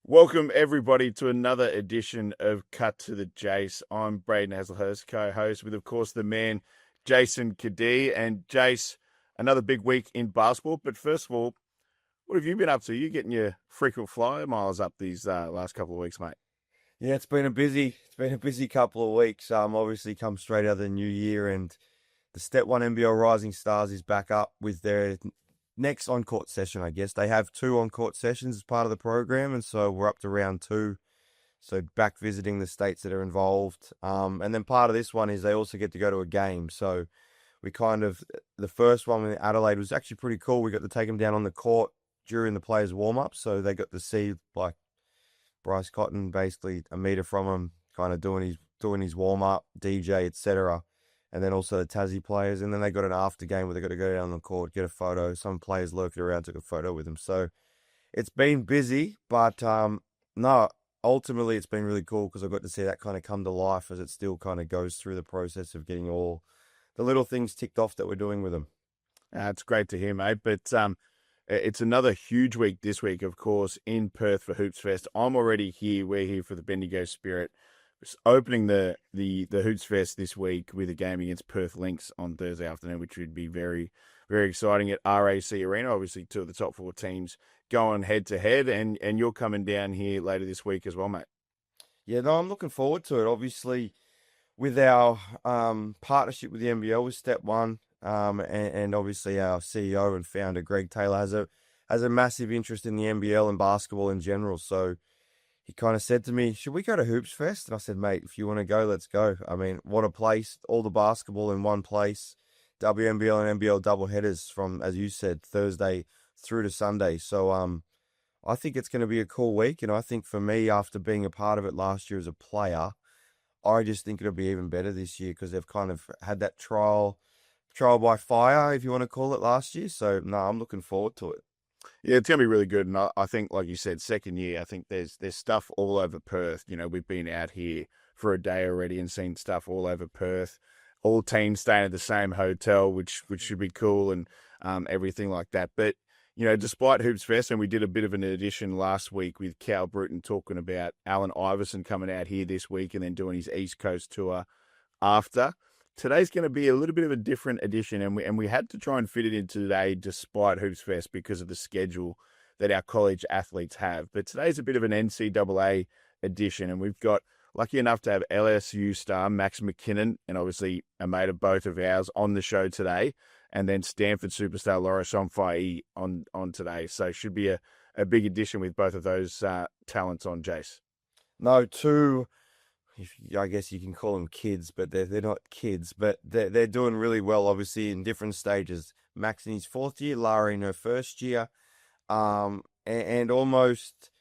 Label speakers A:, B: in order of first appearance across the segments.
A: Welcome, everybody, to another edition of Cut to the Jase. I'm Braden Hazelhurst, co-host with, of course, the man, Jason Cadee. And Jase, another big week in basketball. But first of all, what have you been up to? You getting your frequent flyer miles up these last couple of weeks, mate?
B: Yeah, it's been a busy couple of weeks. Obviously come straight out of the new year, and the Step One NBL Rising Stars is back up with their next on-court session. I guess they have two on-court sessions as part of the program, and so we're up to round two. So back visiting the states that are involved. And then part of this one is they also get to go to a game. So we the first one in Adelaide was actually pretty cool. We got to take them down on the court during the players' warm-up, so they got to see like Bryce Cotton, basically a meter from him, kind of doing his warm up, DJ, etc. And then also the Tassie players, and then they got an after game where they got to go down the court, get a photo. Some players lurking around took a photo with him. So it's been busy, but no, ultimately it's been really cool because I got to see that kind of come to life as it still kind of goes through the process of getting all the little things ticked off that we're doing with them.
A: It's great to hear, mate. But it's another huge week this week, of course, in Perth for Hoops Fest. I'm already here. We're here for the Bendigo Spirit. Just opening the Hoops Fest this week with a game against Perth Lynx on Thursday afternoon, which would be very, very exciting at RAC Arena. Obviously, two of the top four teams going head to head, and you're coming down here later this week as well, mate.
B: Yeah, no, I'm looking forward to it. Obviously, with our partnership with the NBL with Step One, and obviously our CEO and founder Greg Taylor has a massive interest in the NBL and basketball in general. So he kind of said to me, "Should we go to Hoops Fest?" And I said, "Mate, if you want to go, let's go." I mean, what a place! All the basketball in one place. WNBL and NBL double headers from, as you said, Thursday through to Sunday. So I think it's going to be a cool week, and I think for me, after being a part of it last year as a player, I just think it'll be even better this year because they've kind of had that trial by fire, if you want to call it, last year. So no, I'm looking forward to it.
A: Yeah, it's gonna be really good, and I think, like you said, second year. I think there's stuff all over Perth. You know, we've been out here for a day already and seen stuff all over Perth. All teams staying at the same hotel, which should be cool, and everything like that. But despite Hoops Fest, and we did a bit of an edition last week with Cal Bruton talking about Allen Iverson coming out here this week and then doing his East Coast tour after. Today's going to be a little bit of a different edition, and we had to try and fit it in today despite Hoops Fest because of the schedule that our college athletes have. But today's a bit of an NCAA edition, and we've got lucky enough to have LSU star Max Mackinnon, and obviously a mate of both of ours, on the show today, and then Stanford superstar Lara Somfai on today. So should be a big edition with both of those talents on, Jase.
B: No, two, I guess you can call them kids, but they're not kids, but they're doing really well, obviously, in different stages. Max in his fourth year, Lara in her first year, and almost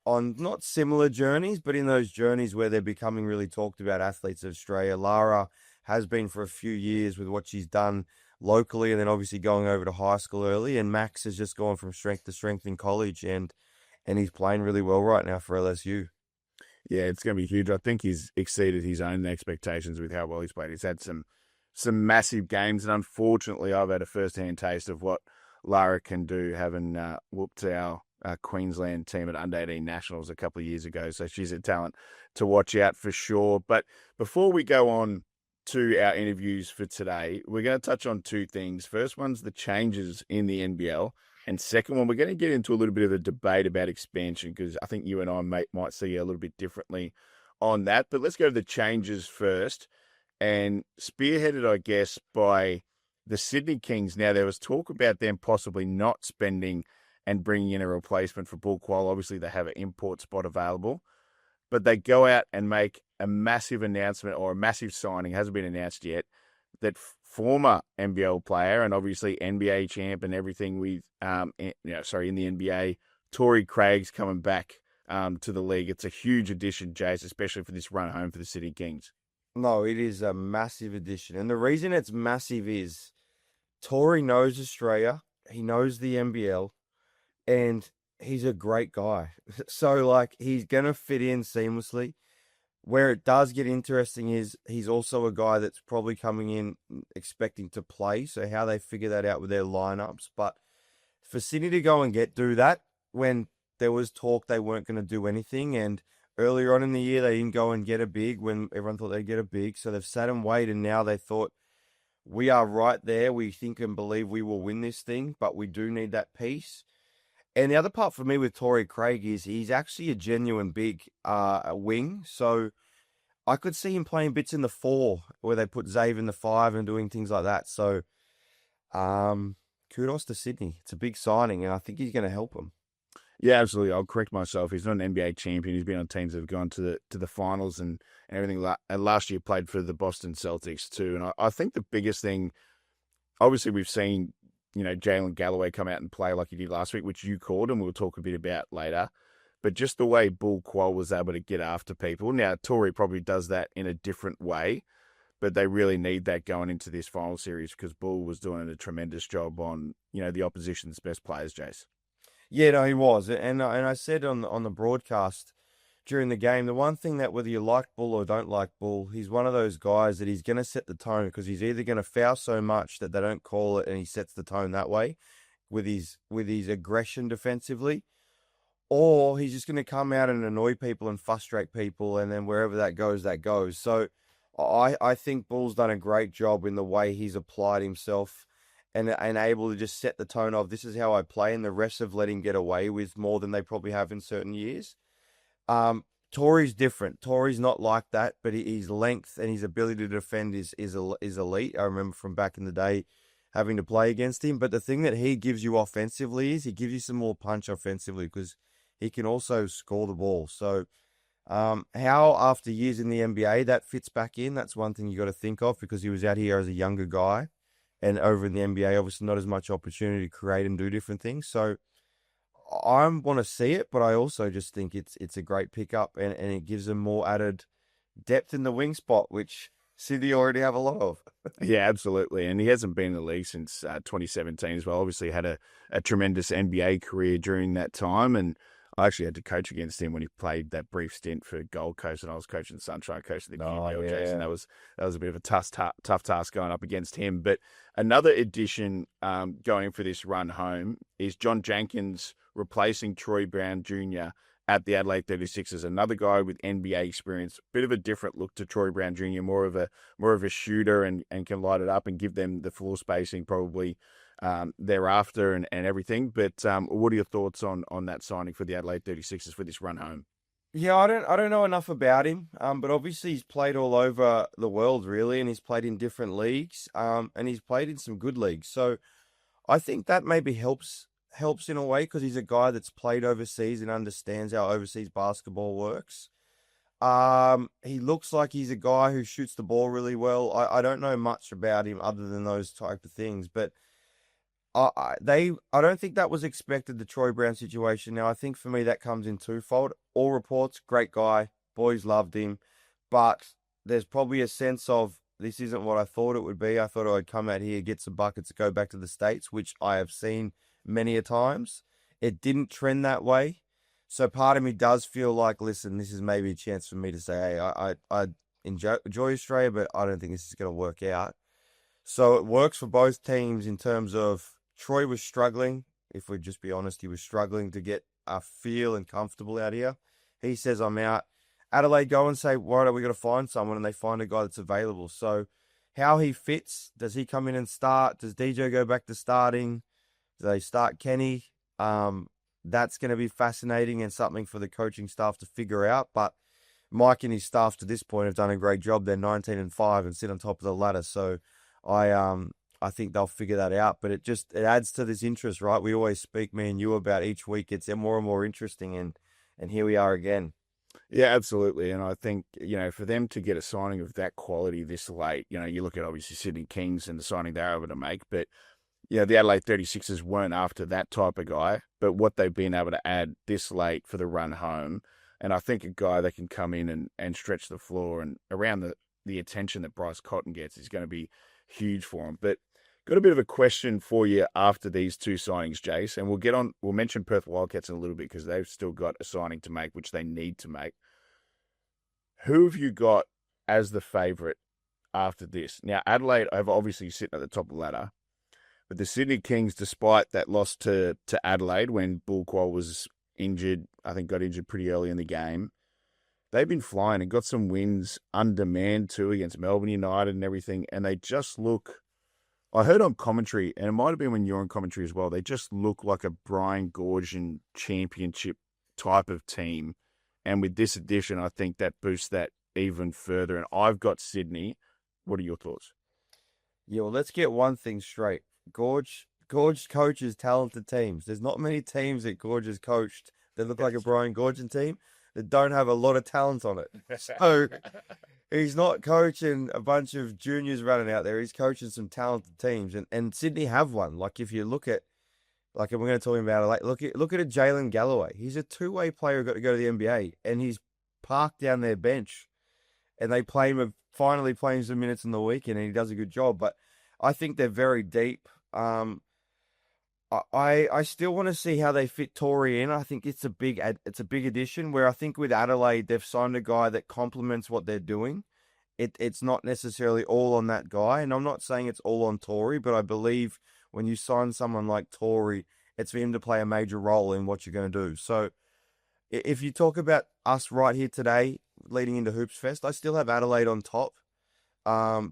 B: on not similar journeys, but in those journeys where they're becoming really talked about athletes of Australia. Lara has been for a few years with what she's done locally, and then obviously going over to high school early. And Max has just gone from strength to strength in college, and he's playing really well right now for LSU.
A: Yeah, it's going to be huge. I think he's exceeded his own expectations with how well he's played. He's had some massive games, and unfortunately, I've had a first-hand taste of what Lara can do, having whooped our Queensland team at Under-18 Nationals a couple of years ago. So she's a talent to watch out for sure. But before we go on to our interviews for today, we're going to touch on two things. First one's the changes in the NBL. And second one, we're going to get into a little bit of a debate about expansion because I think you and I might see a little bit differently on that. But let's go to the changes first. And spearheaded, I guess, by the Sydney Kings. Now, there was talk about them possibly not spending and bringing in a replacement for Bull Qual. Obviously, they have an import spot available. But they go out and make a massive announcement or a massive signing, hasn't been announced yet, that former NBL player and obviously NBA champ and everything with, in the NBA, Torrey Craig's coming back to the league. It's a huge addition, Jase, especially for this run home for the City Kings.
B: No, it is a massive addition. And the reason it's massive is Tory knows Australia, he knows the NBL, and he's a great guy. So, like, he's going to fit in seamlessly. Where it does get interesting is he's also a guy that's probably coming in expecting to play. So how they figure that out with their lineups. But for Sydney to go and do that when there was talk they weren't going to do anything. And earlier on in the year, they didn't go and get a big when everyone thought they'd get a big. So they've sat and waited, and now they thought, we are right there. We think and believe we will win this thing, but we do need that piece. And the other part for me with Torrey Craig is he's actually a genuine big wing. So I could see him playing bits in the 4 where they put Zave in the 5 and doing things like that. So kudos to Sydney. It's a big signing, and I think he's going to help them.
A: Yeah, absolutely. I'll correct myself. He's not an NBA champion. He's been on teams that have gone to the finals and everything. And last year played for the Boston Celtics too. And I think the biggest thing, obviously, we've seen Jalen Galloway come out and play like he did last week, which you called, and we'll talk a bit about later. But just the way Bull Qual was able to get after people. Now, Torrey probably does that in a different way, but they really need that going into this final series because Bull was doing a tremendous job on the opposition's best players, Jase.
B: Yeah, no, he was, and I said on the broadcast during the game, the one thing that whether you like Bull or don't like Bull, he's one of those guys that he's going to set the tone because he's either going to foul so much that they don't call it, and he sets the tone that way with his aggression defensively, or he's just going to come out and annoy people and frustrate people, and then wherever that goes, that goes. So I think Bull's done a great job in the way he's applied himself. And able to just set the tone of this is how I play, and the rest have let him get away with more than they probably have in certain years. Torrey's different. Torrey's not like that, but his length and his ability to defend is elite. I remember from back in the day having to play against him. But the thing that he gives you offensively is he gives you some more punch offensively because he can also score the ball. So how after years in the NBA that fits back in, that's one thing you got to think of because he was out here as a younger guy. And over in the NBA, obviously not as much opportunity to create and do different things. So I want to see it, but I also just think it's a great pickup and it gives them more added depth in the wing spot, which Sydney already have a lot of.
A: Yeah, absolutely. And he hasn't been in the league since 2017 as well. Obviously had a tremendous NBA career during that time. And I actually had to coach against him when he played that brief stint for Gold Coast, and I was coaching Sunshine Coast of the QPL, Jason. That was a bit of a tough task going up against him. But another addition going for this run home is John Jenkins replacing Troy Brown Jr. at the Adelaide 36ers. Another guy with NBA experience, bit of a different look to Troy Brown Jr., more of a shooter and can light it up and give them the floor spacing probably thereafter and everything. But what are your thoughts on that signing for the Adelaide 36ers for this run home?
B: Yeah, I don't know enough about him, but obviously he's played all over the world really, and he's played in different leagues, and he's played in some good leagues. So I think that maybe helps in a way because he's a guy that's played overseas and understands how overseas basketball works. He looks like he's a guy who shoots the ball really well. I don't know much about him other than those type of things, but I don't think that was expected, the Troy Brown situation. Now, I think for me that comes in twofold. All reports, great guy, boys loved him, but there's probably a sense of this isn't what I thought it would be. I thought I'd come out here, get some buckets, go back to the States, which I have seen many a times. It didn't trend that way. So part of me does feel like, listen, this is maybe a chance for me to say, hey, I enjoy Australia, but I don't think this is going to work out. So it works for both teams in terms of Troy was struggling. If we'd just be honest, he was struggling to get a feel and comfortable out here. He says, I'm out. Adelaide go and say, why are we going to find someone? And they find a guy that's available. So how he fits, does he come in and start? Does DJ go back to starting? Do they start Kenny? That's going to be fascinating and something for the coaching staff to figure out. But Mike and his staff to this point have done a great job. They're 19-5 and sit on top of the ladder. So I think they'll figure that out, but it adds to this interest, right? We always speak, me and you, about each week. It's more and more interesting, and here we are again.
A: Yeah, absolutely. And I think, for them to get a signing of that quality this late, you look at obviously Sydney Kings and the signing they're able to make, but, the Adelaide 36ers weren't after that type of guy, but what they've been able to add this late for the run home, and I think a guy that can come in and stretch the floor and around the attention that Bryce Cotton gets is going to be huge for him. But got a bit of a question for you after these two signings, Jase, and we'll mention Perth Wildcats in a little bit because they've still got a signing to make, which they need to make. Who have you got as the favourite after this? Now, Adelaide are obviously sitting at the top of the ladder, but the Sydney Kings, despite that loss to Adelaide when Bull Qual was injured. I think got injured pretty early in the game. They've been flying and got some wins undermanned too against Melbourne United and everything. And they just look, I heard on commentary, and it might have been when you're on commentary as well, they just look like a Brian Goorjian championship type of team. And with this addition, I think that boosts that even further. And I've got Sydney. What are your thoughts?
B: Yeah, well, let's get one thing straight. Gorge coaches talented teams. There's not many teams that Gorge has coached that look like a Brian Goorjian team that don't have a lot of talent on it. So he's not coaching a bunch of juniors running out there. He's coaching some talented teams, and Sydney have one. Like if you look at, like we're going to talk about it. Like look at a Jalen Galloway. He's a two-way player who got to go to the NBA, and he's parked down their bench, and they play him. Finally playing some minutes in the weekend, and he does a good job. But I think they're very deep. I still want to see how they fit Tory in. I think it's a big addition. Where I think with Adelaide they've signed a guy that complements what they're doing. It's not necessarily all on that guy, and I'm not saying it's all on Tory, but I believe when you sign someone like Tory, it's for him to play a major role in what you're going to do. So if you talk about us right here today, leading into Hoops Fest, I still have Adelaide on top,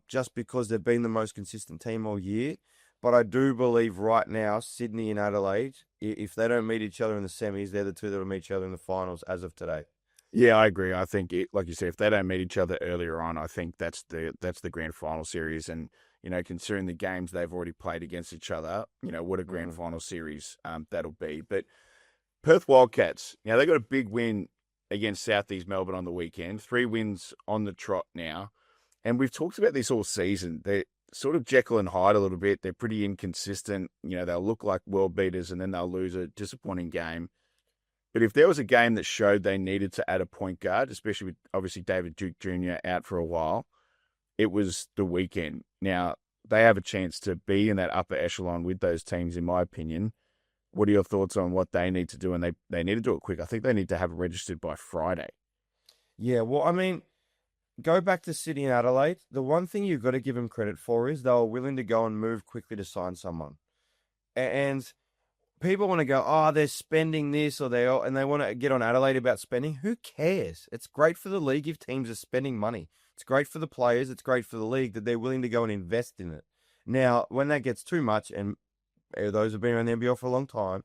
B: just because they've been the most consistent team all year. But I do believe right now, Sydney and Adelaide, if they don't meet each other in the semis, they're the two that will meet each other in the finals as of today.
A: Yeah, I agree. I think, like you said, if they don't meet each other earlier on, I think that's the grand final series. And considering the games they've already played against each other, what a grand final series that'll be. But Perth Wildcats, they got a big win against Southeast Melbourne on the weekend. 3 wins on the trot now. And we've talked about this all season. They're sort of Jekyll and Hyde a little bit. They're pretty inconsistent. They'll look like world beaters and then they'll lose a disappointing game. But if there was a game that showed they needed to add a point guard, especially with obviously David Duke Jr. out for a while, it was the weekend. Now, they have a chance to be in that upper echelon with those teams, in my opinion. What are your thoughts on what they need to do? And they need to do it quick. I think they need to have it registered by Friday.
B: Yeah, well, I mean, go back to Sydney and Adelaide. The one thing you've got to give them credit for is they were willing to go and move quickly to sign someone. And people want to go, oh, they're spending this, and they want to get on Adelaide about spending. Who cares? It's great for the league if teams are spending money. It's great for the players. It's great for the league that they're willing to go and invest in it. Now, when that gets too much, and those who've been around the NBL for a long time,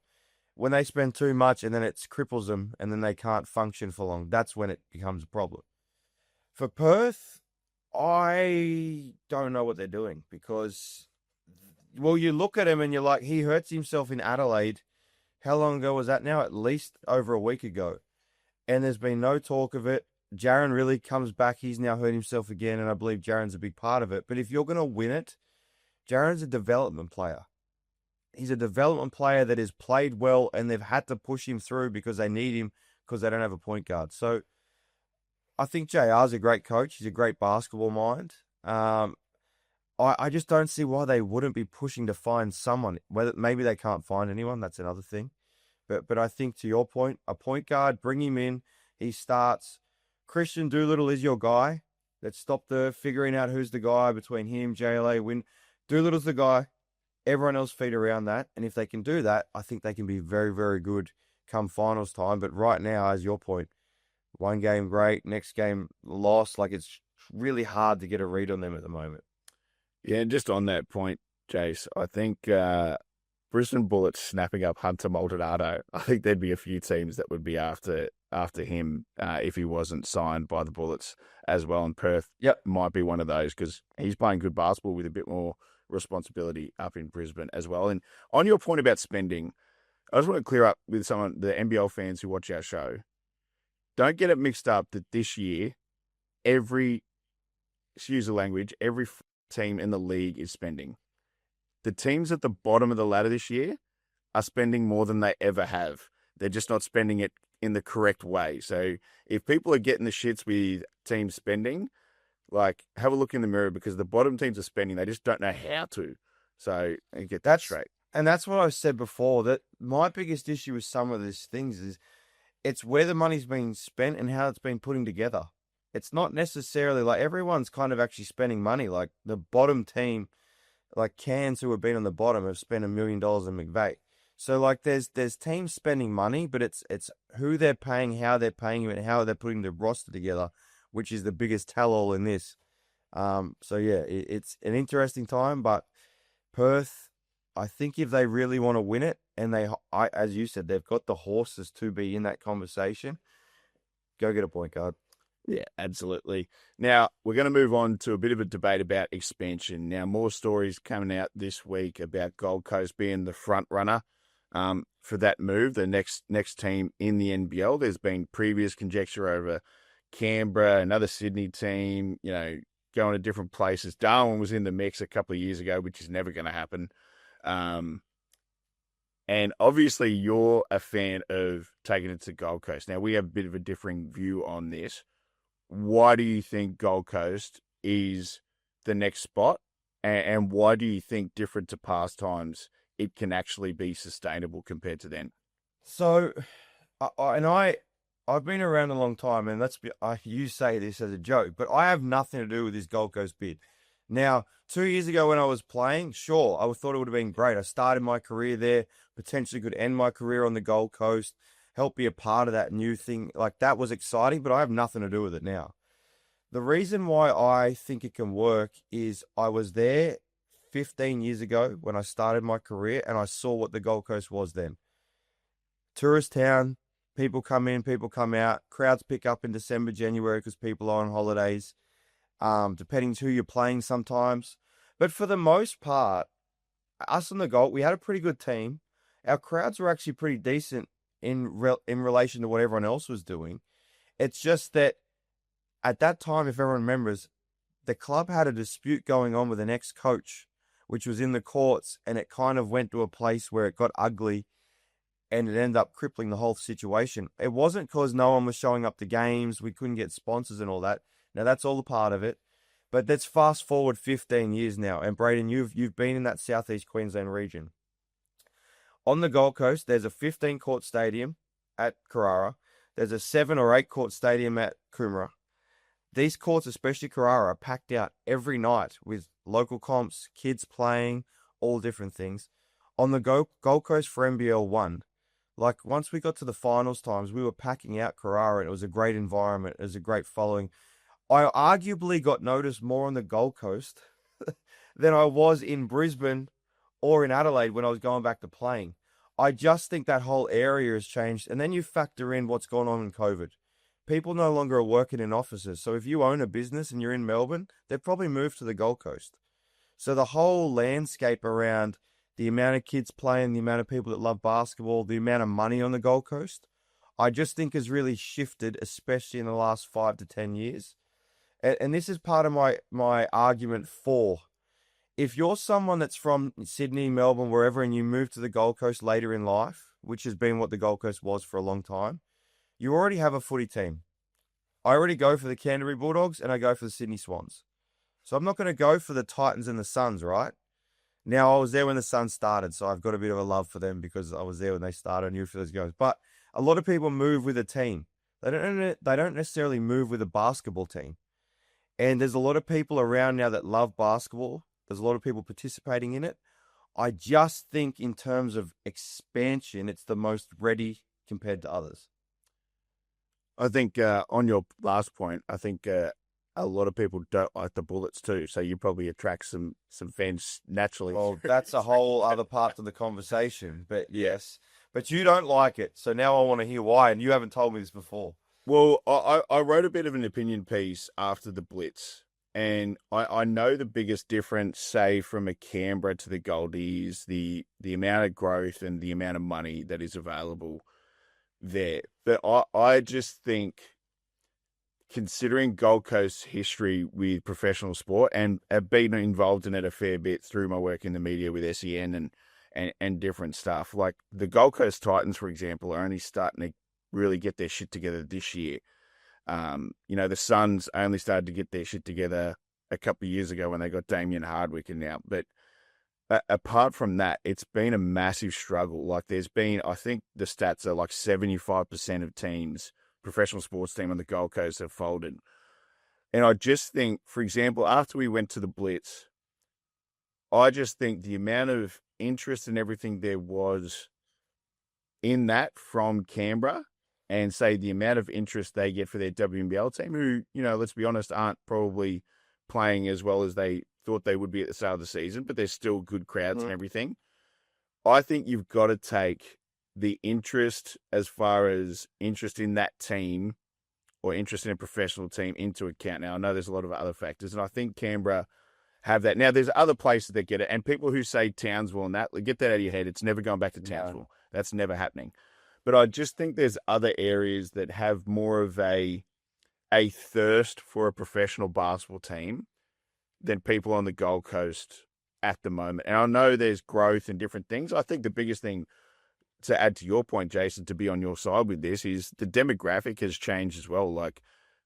B: when they spend too much and then it cripples them and then they can't function for long, that's when it becomes a problem. For Perth, I don't know what they're doing because, well, you look at him and you're like, he hurts himself in Adelaide. How long ago was that now? At least over a week ago. And there's been no talk of it. Jaron really comes back. He's now hurt himself again, and I believe Jaron's a big part of it. But if you're going to win it, Jaron's a development player. He's a development player that has played well, and they've had to push him through because they need him because they don't have a point guard. So I think JR's a great coach. He's a great basketball mind. I just don't see why they wouldn't be pushing to find someone. Whether maybe they can't find anyone, that's another thing. But I think to your point, a point guard, bring him in. He starts. Christian Doolittle is your guy. Let's stop the figuring out who's the guy between him, JLA, Win. Doolittle's the guy. Everyone else feed around that. And if they can do that, I think they can be very, very good come finals time. But right now, as your point, one game great, next game lost. Like it's really hard to get a read on them at the moment.
A: Yeah, and just on that point, Jase, I think Brisbane Bullets snapping up Hunter Maldonado. I think there'd be a few teams that would be after him if he wasn't signed by the Bullets as well. And Perth might be one of those because he's playing good basketball with a bit more responsibility up in Brisbane as well. And on your point about spending, I just want to clear up with the NBL fans who watch our show. Don't get it mixed up that this year, excuse the language, every team in the league is spending. The teams at the bottom of the ladder this year are spending more than they ever have. They're just not spending it in the correct way. So if people are getting the shits with teams spending, like have a look in the mirror because the bottom teams are spending. They just don't know how to. So get that straight.
B: And that's what I said before, that my biggest issue with some of these things is it's where the money's being spent and how it's been putting together. It's not necessarily like everyone's kind of actually spending money. Like the bottom team, like Cairns, who have been on the bottom, have spent $1 million in McVeigh. So like there's teams spending money, but it's who they're paying, how they're paying you, and how they're putting the roster together, which is the biggest tell-all in this. So yeah, it's an interesting time, but Perth, I think if they really want to win it, and as you said, they've got the horses to be in that conversation, go get a point guard.
A: Yeah, absolutely. Now, we're going to move on to a bit of a debate about expansion. Now, more stories coming out this week about Gold Coast being the front runner for that move, the next team in the NBL. There's been previous conjecture over Canberra, another Sydney team, going to different places. Darwin was in the mix a couple of years ago, which is never going to happen. And obviously, you're a fan of taking it to Gold Coast. Now, we have a bit of a differing view on this. Why do you think Gold Coast is the next spot? And why do you think, different to past times, it can actually be sustainable compared to then?
B: So, I've been around a long time, and you say this as a joke, but I have nothing to do with this Gold Coast bid. Now, 2 years ago when I was playing, sure, I thought it would have been great. I started my career there, potentially could end my career on the Gold Coast, help be a part of that new thing. Like, that was exciting, but I have nothing to do with it now. The reason why I think it can work is I was there 15 years ago when I started my career, and I saw what the Gold Coast was then. Tourist town, people come in, people come out, crowds pick up in December, January because people are on holidays, depending who you're playing sometimes. But for the most part, us on the Gold, we had a pretty good team. Our crowds were actually pretty decent in relation to what everyone else was doing. It's just that at that time, if everyone remembers, the club had a dispute going on with an ex-coach, which was in the courts, and it kind of went to a place where it got ugly, and it ended up crippling the whole situation. It wasn't because no one was showing up to games, we couldn't get sponsors and all that. Now, that's all a part of it. But let's fast forward 15 years now, and Braden, you've been in that Southeast Queensland region. On the Gold Coast, there's a 15-court stadium at Carrara. There's a 7 or 8-court stadium at Coomera. These courts, especially Carrara, are packed out every night with local comps, kids playing, all different things. On the Gold Coast for NBL 1, like once we got to the finals times, we were packing out Carrara, and it was a great environment. It was a great following. I arguably got noticed more on the Gold Coast than I was in Brisbane or in Adelaide when I was going back to playing. I just think that whole area has changed. And then you factor in what's going on in COVID. People no longer are working in offices. So if you own a business and you're in Melbourne, they've probably moved to the Gold Coast. So the whole landscape around the amount of kids playing, the amount of people that love basketball, the amount of money on the Gold Coast, I just think has really shifted, especially in the last 5 to 10 years. And this is part of my argument for, if you're someone that's from Sydney, Melbourne, wherever, and you move to the Gold Coast later in life, which has been what the Gold Coast was for a long time, you already have a footy team. I already go for the Canterbury Bulldogs, and I go for the Sydney Swans. So I'm not going to go for the Titans and the Suns, right? Now, I was there when the Suns started, so I've got a bit of a love for them because I was there when they started. I knew for those guys. But a lot of people move with a team. They don't necessarily move with a basketball team. And there's a lot of people around now that love basketball. There's a lot of people participating in it. I just think in terms of expansion, it's the most ready compared to others.
A: I think on your last point, I think a lot of people don't like the Bullets too. So you probably attract some fans naturally.
B: Well, that's a whole other part to the conversation. But yes, but you don't like it. So now I want to hear why. And you haven't told me this before.
A: Well, I wrote a bit of an opinion piece after the Blitz, and I know the biggest difference, say, from a Canberra to the Goldie is the amount of growth and the amount of money that is available there. But I just think, considering Gold Coast's history with professional sport, and have been involved in it a fair bit through my work in the media with SEN and different stuff, like the Gold Coast Titans, for example, are only starting to really get their shit together this year. The Suns only started to get their shit together a couple of years ago when they got Damien Hardwick and now. But apart from that, it's been a massive struggle. Like there's been, I think the stats are like 75% of teams, professional sports team on the Gold Coast have folded. And I just think, for example, after we went to the Blitz, I just think the amount of interest and everything there was in that from Canberra and say the amount of interest they get for their WNBL team, who, let's be honest, aren't probably playing as well as they thought they would be at the start of the season, but there's still good crowds and everything. I think you've got to take the interest as far as interest in that team or interest in a professional team into account. Now, I know there's a lot of other factors, and I think Canberra have that. Now, there's other places that get it, and people who say Townsville and that, get that out of your head. It's never going back to Townsville. No. That's never happening. But I just think there's other areas that have more of a thirst for a professional basketball team than people on the Gold Coast at the moment. And I know there's growth and different things. I think the biggest thing, to add to your point, Jason, to be on your side with this, is the demographic has changed as well. Like,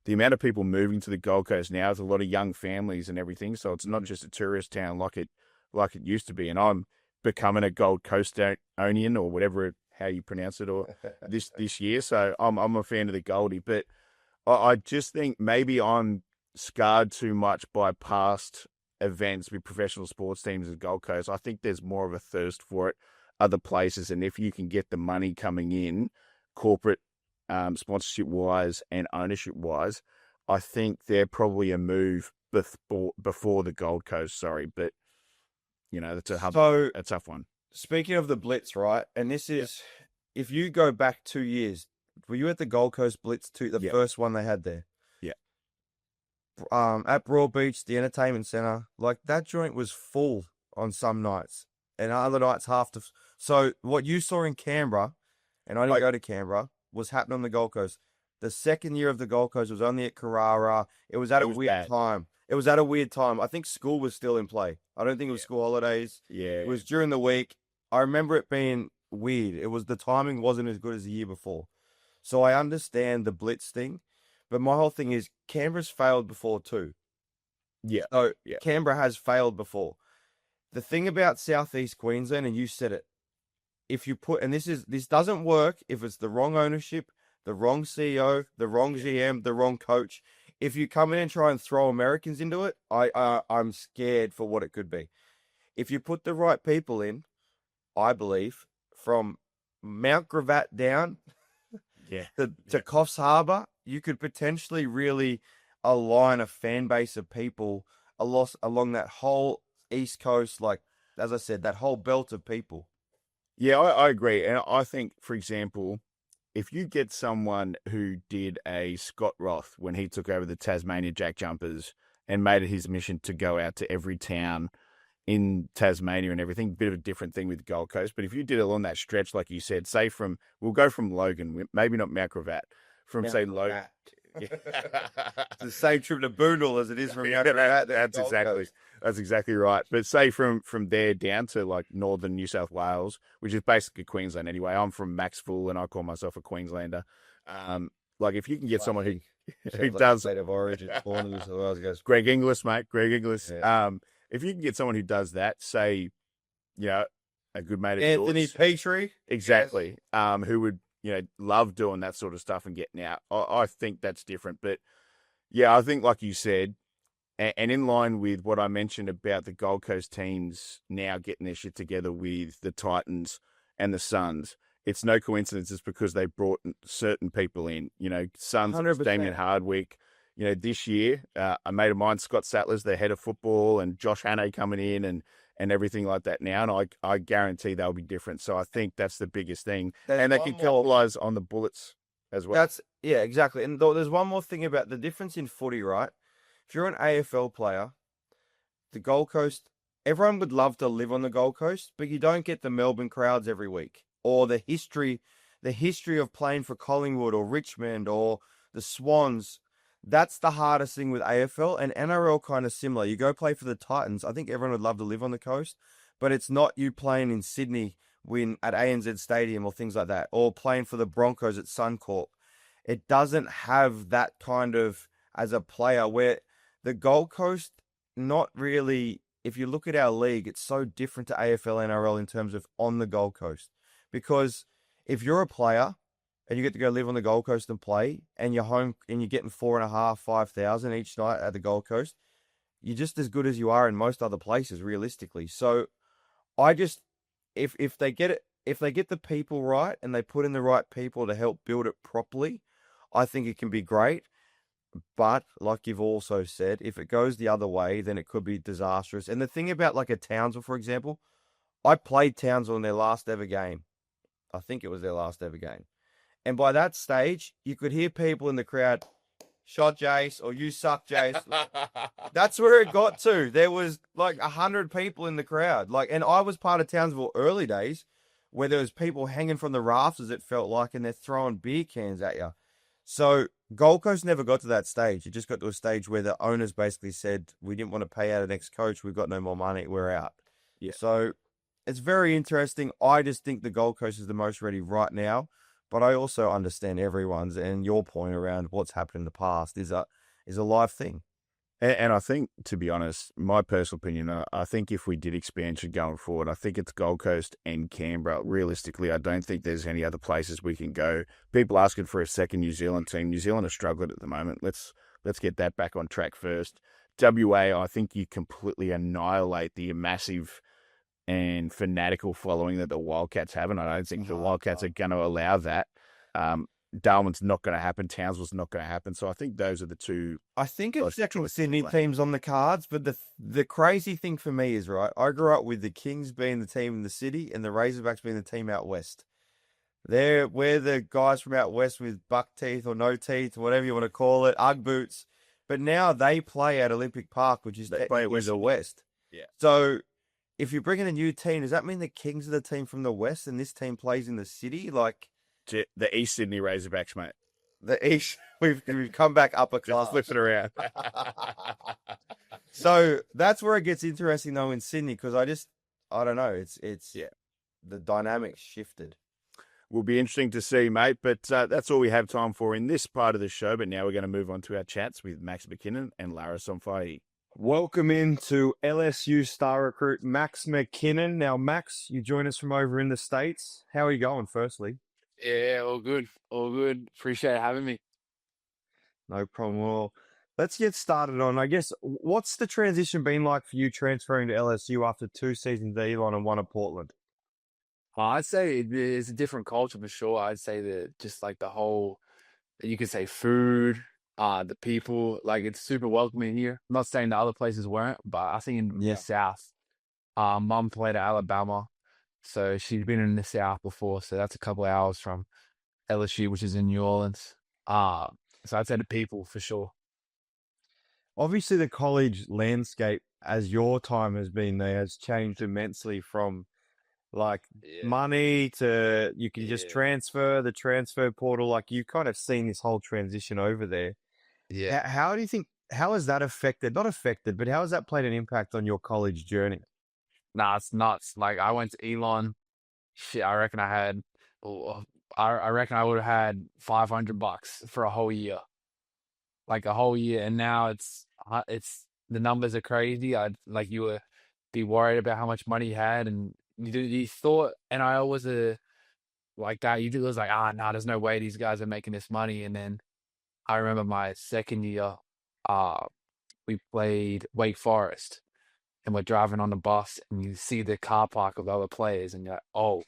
A: the amount of people moving to the Gold Coast now is a lot of young families and everything. So it's not just a tourist town like it used to be. And I'm becoming a Gold Coastonian, or whatever, how you pronounce it, or this year. So I'm a fan of the Goldie. But I just think maybe I'm scarred too much by past events with professional sports teams in Gold Coast. I think there's more of a thirst for it other places. And if you can get the money coming in, corporate sponsorship-wise and ownership-wise, I think they're probably a move before the Gold Coast, but, that's a tough one.
B: Speaking of the Blitz, right, and this is, if you go back 2 years, were you at the Gold Coast Blitz the first one they had there?
A: Yeah.
B: At Broadbeach, the entertainment centre, like, that joint was full on some nights, and other nights so what you saw in Canberra, and I didn't go to Canberra, was happening on the Gold Coast. The second year of the Gold Coast was only at Carrara. It was at a weird time. It was at a weird time. I think school was still in play. I don't think it was school holidays.
A: Yeah.
B: It was during the week. I remember it being weird. The timing wasn't as good as the year before. So I understand the Blitz thing, but my whole thing is Canberra's failed before too.
A: Yeah.
B: So Canberra has failed before. The thing about Southeast Queensland, and you said it, if you put, and this doesn't work if it's the wrong ownership, the wrong CEO, the wrong GM, the wrong coach. If you come in and try and throw Americans into it, I'm scared for what it could be. If you put the right people in, I believe, from Mount Gravatt down to Coffs Harbour, you could potentially really align a fan base of people along that whole East Coast, like, as I said, that whole belt of people.
A: Yeah, I agree. And I think, for example, if you get someone who did a Scott Roth when he took over the Tasmania Jack Jumpers and made it his mission to go out to every town in Tasmania and everything, bit of a different thing with Gold Coast. But if you did it along that stretch, like you said, say we'll go from Logan, maybe not Mount Gravatt, say Logan.
B: It's the same trip to Boondall as it is from Mount Gravatt.
A: That's exactly right. But say from there down to like northern New South Wales, which is basically Queensland anyway. I'm from Maxville and I call myself a Queenslander. Like, if you can get someone who does
B: state of origin,
A: Greg Inglis, mate, Greg Inglis.
B: Yeah.
A: If you can get someone who does that, say, a good mate of
B: Anthony
A: yours,
B: Petrie,
A: exactly, who would love doing that sort of stuff and getting out. I think that's different. But yeah, I think, like you said, and in line with what I mentioned about the Gold Coast teams now getting their shit together with the Titans and the Suns, it's no coincidence. It's because they brought certain people in. Suns,
B: 100%.
A: Damien Hardwick. This year, a mate of mine, Scott Sattler's the head of football, and Josh Hannay coming in and everything like that now. And I guarantee they'll be different. So I think that's the biggest thing. And they can capitalize on the Bullets as well.
B: Exactly. And there's one more thing about the difference in footy, right? If you're an AFL player, the Gold Coast, everyone would love to live on the Gold Coast, but you don't get the Melbourne crowds every week, or the history of playing for Collingwood or Richmond or the Swans. That's the hardest thing with AFL, and NRL kind of similar. You go play for the Titans. I think everyone would love to live on the coast, but it's not you playing in Sydney at ANZ Stadium or things like that, or playing for the Broncos at Suncorp. It doesn't have that kind of, as a player, where the Gold Coast, not really, if you look at our league, it's so different to AFL, NRL in terms of on the Gold Coast. Because if you're a player and you get to go live on the Gold Coast and play, and you're home and you're getting 4,500, 5,000 each night at the Gold Coast, you're just as good as you are in most other places, realistically. So I just, if they get it, if they get the people right and they put in the right people to help build it properly, I think it can be great. But like you've also said, if it goes the other way, then it could be disastrous. And the thing about like a Townsville, for example, I played Townsville in their last ever game. I think it was their last ever game. And by that stage, you could hear people in the crowd, shot Jase, or you suck Jase. That's where it got to. There was like 100 people in the crowd. And I was part of Townsville early days where there was people hanging from the rafters, it felt like, and they're throwing beer cans at you. So Gold Coast never got to that stage. It just got to a stage where the owners basically said, we didn't want to pay out an ex-coach. We've got no more money. We're out.
A: Yeah.
B: So it's very interesting. I just think the Gold Coast is the most ready right now. But I also understand everyone's, and your point around what's happened in the past is a live thing.
A: And I think, to be honest, my personal opinion, I think if we did expansion going forward, I think it's Gold Coast and Canberra. Realistically, I don't think there's any other places we can go. People asking for a second New Zealand team. New Zealand are struggling at the moment. Let's get that back on track first. WA, I think you completely annihilate the massive and fanatical following that the Wildcats have, and I don't think the Wildcats are going to allow that. Darwin's not going to happen. Townsville's not going to happen. So I think those are the two.
B: I think it's second Sydney teams on the cards, but the crazy thing for me is, right, I grew up with the Kings being the team in the city and the Razorbacks being the team out west. We're the guys from out west with buck teeth or no teeth, whatever you want to call it, Ugg boots. But now they play at Olympic Park, which is the west.
A: Yeah.
B: So if you're bringing a new team, does that mean the Kings are the team from the west and this team plays in the city?
A: The East Sydney Razorbacks, mate.
B: The East, we've come back upper class.
A: Flip it around.
B: So that's where it gets interesting though in Sydney, because I don't know. It's the dynamics shifted.
A: Will be interesting to see, mate. But that's all we have time for in this part of the show. But now we're going to move on to our chats with Max Mackinnon and Lara Somfai.
B: Welcome into LSU star recruit Max Mackinnon. Now, Max, you join us from over in the States. How are you going, firstly?
C: Yeah, all good. All good. Appreciate having me.
B: No problem at all. Let's get started on, I guess, what's the transition been like for you transferring to LSU after 2 seasons at Elon and 1 at Portland?
C: I'd say it's a different culture for sure. I'd say that just like the whole, you could say food, the people, like it's super welcoming here. I'm not saying the other places weren't, but I think in the South, mum played at Alabama. So she's been in the South before. So that's a couple of hours from LSU, which is in New Orleans. So I'd say the people for sure.
B: Obviously, the college landscape, as your time has been there, has changed immensely from money to you can just transfer, the transfer portal. Like you've kind of seen this whole transition over there.
C: Yeah.
B: How do you think, how has that affected, not affected, but how has that played an impact on your college journey?
C: Nah, it's nuts. Like I went to Elon. Shit, I reckon I reckon I would have had $500 for a whole year, like a whole year. And now it's the numbers are crazy. You would be worried about how much money you had, and you thought, and I always like that. You was like, nah, there's no way these guys are making this money. And then I remember my second year, we played Wake Forest. And we're driving on the bus, and you see the car park of other players, and you're like,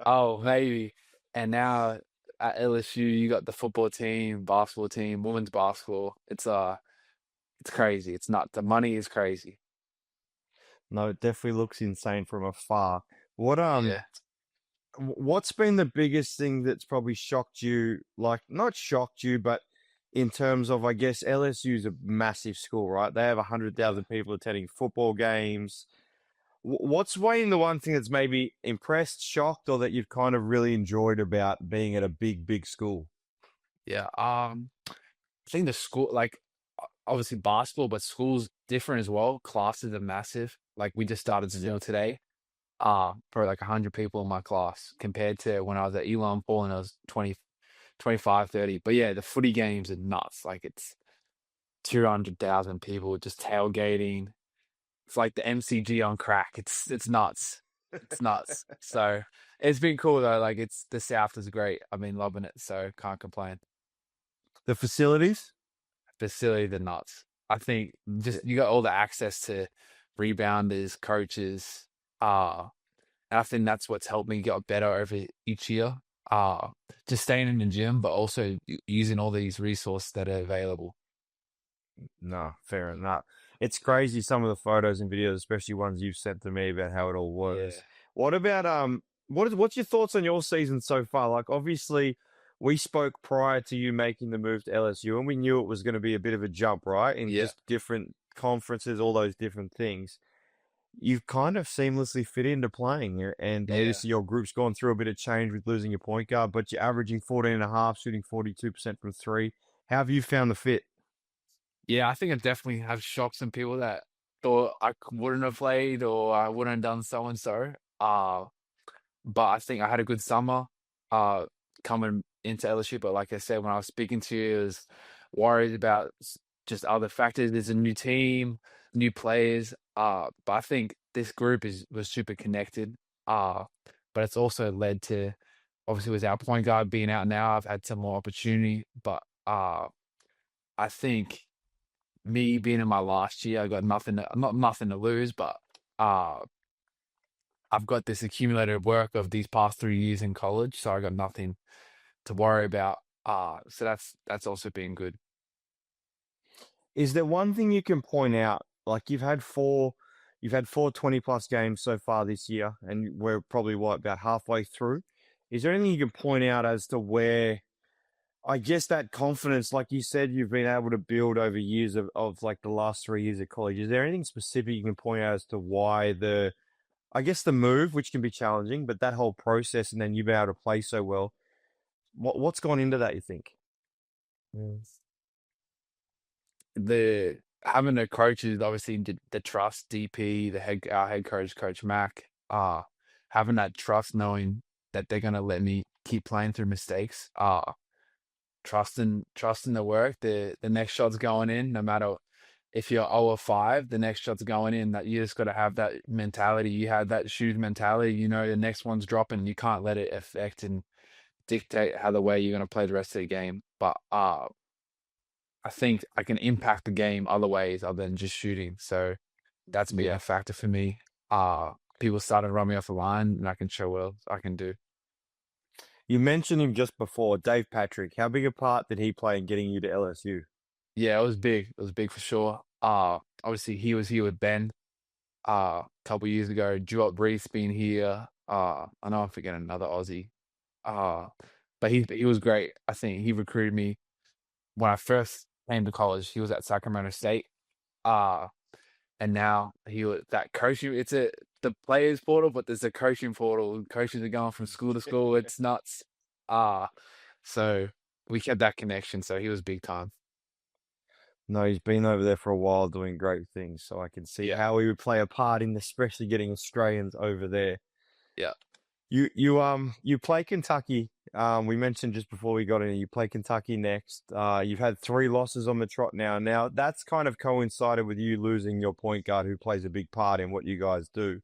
C: oh, maybe. And now at LSU, you got the football team, basketball team, women's basketball. It's crazy. It's not, the money is crazy.
B: No, it definitely looks insane from afar.
C: Yeah.
B: What's been the biggest thing that's probably shocked you? Like, not shocked you, but in terms of, I guess, LSU is a massive school, right? They have 100,000 people attending football games. What's been the one thing that's maybe impressed, shocked, or that you've kind of really enjoyed about being at a big, big school?
C: Yeah. I think the school, like, obviously basketball, but school's different as well. Classes are massive. Like, we just started today. For like 100 people in my class compared to when I was at Elon Paul and I was 20, 25, 30. But yeah, the footy games are nuts. Like it's 200,000 people just tailgating. It's like the MCG on crack. It's nuts. It's nuts. So it's been cool though. Like the South is great. I've been loving it. So can't complain.
B: The facilities?
C: Facility, the nuts. I think just you got all the access to rebounders, coaches, and And I think that's what's helped me get better over each year. Just staying in the gym, but also using all these resources that are available.
B: No, fair enough. It's crazy some of the photos and videos, especially ones you've sent to me about how it all
C: Yeah.
B: works. What about what's your thoughts on your season so far? Like obviously we spoke prior to you making the move to LSU and we knew it was going to be a bit of a jump, right? In
C: Yeah.
B: just different conferences, all those different things. You've kind of seamlessly fit into playing here, and
C: Yeah.
B: obviously your group's gone through a bit of change with losing your point guard, but you're averaging 14 and a half, shooting 42% from three. How have you found the fit?
C: Yeah, I think I definitely have shocked some people that thought I wouldn't have played or I wouldn't have done so and so. But I think I had a good summer uh coming into LSU. But like I said, when I was speaking to you, I was worried about just other factors. There's a new team, new players. But I think this group was super connected. Uh, but it's also led to obviously with our point guard being out now, I've had some more opportunity. But I think me being in my last year, I got not nothing to lose, but uh I've got this accumulated work of these past 3 years in college, so I got nothing to worry about. So that's also been good.
B: Is there one thing you can point out? Like you've had four 20 plus games so far this year, and we're probably about halfway through. Is there anything you can point out as to where, I guess that confidence, like you said, you've been able to build over years of like the last 3 years of college? Is there anything specific you can point out as to why I guess the move, which can be challenging, but that whole process and then you've been able to play so well, what's gone into that, you think?
C: The having a coach is obviously the trust, DP, our head coach, Coach Mac. Having that trust, knowing that they're gonna let me keep playing through mistakes. Trusting the work. The next shot's going in, no matter if you're 0 or 5, the next shot's going in. That you just got to have that mentality. You have that shoot mentality. You know the next one's dropping. You can't let it affect and dictate how the way you're going to play the rest of the game. But I think I can impact the game other ways other than just shooting. So that's been
B: Yeah.
C: a factor for me. People started to run me off the line, and I can show what else I can do.
B: You mentioned him just before, Dave Patrick. How big a part did he play in getting you to LSU?
C: Yeah, it was big. It was big for sure. Obviously he was here with Ben a couple years ago. Jewett Reese been here. I know I'm forgetting another Aussie. Uh, but he was great. I think he recruited me when I first came to college. He was at Sacramento State. Uh, and now he was that coaching. The players portal, but there's a coaching portal. Coaches are going from school to school. It's nuts. Uh, so we kept that connection. So he was big time.
B: No, he's been over there for a while doing great things, so I can see
C: Yeah.
B: how he would play a part in especially getting Australians over there.
C: Yeah.
B: You play Kentucky. We mentioned just before we got in, you play Kentucky next. You've had 3 losses on the trot now. Now that's kind of coincided with you losing your point guard, who plays a big part in what you guys do.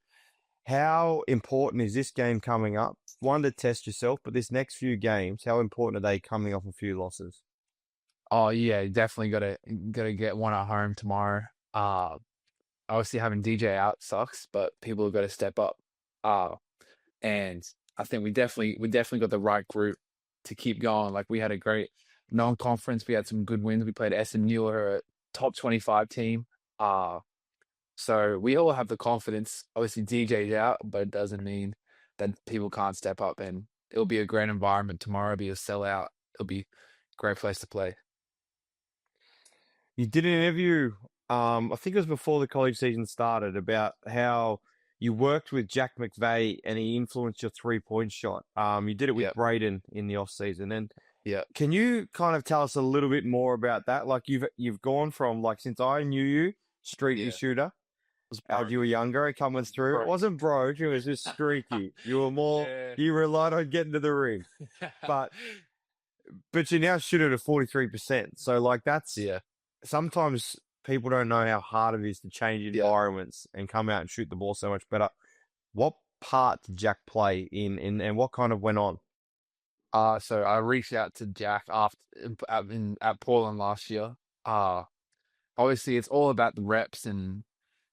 B: How important is this game coming up? One, to test yourself, but this next few games, how important are they coming off a few losses?
C: Oh yeah, definitely gotta get one at home tomorrow. Obviously having DJ out sucks, but people have got to step up. Uh, and I think we definitely got the right group to keep going. Like we had a great non-conference. We had some good wins. We played SMU, or a top 25 team. Uh, so we all have the confidence. Obviously DJ's out, but it doesn't mean that people can't step up. And it'll be a great environment tomorrow. It'll be a sellout. It'll be a great place to play.
B: You did an interview, I think it was before the college season started, about how you worked with Jack McVeigh and he influenced your 3-point shot. You did it with
C: Yep.
B: Braden in the off season. And
C: Yeah.
B: can you kind of tell us a little bit more about that? Like you've gone from, like, since I knew you, streaky
C: Yeah.
B: shooter,
C: Was
B: as you were younger, coming through. It
C: Broke.
B: wasn't broke, it was just streaky. You were more,
C: Yeah.
B: you relied on getting to the ring. But you now shoot it at 43%. So like that's
C: yeah.
B: sometimes people don't know how hard it is to change
C: Yeah.
B: environments and come out and shoot the ball so much better. What part did Jack play in and what kind of went on?
C: So I reached out to Jack at Portland last year. Obviously it's all about the reps and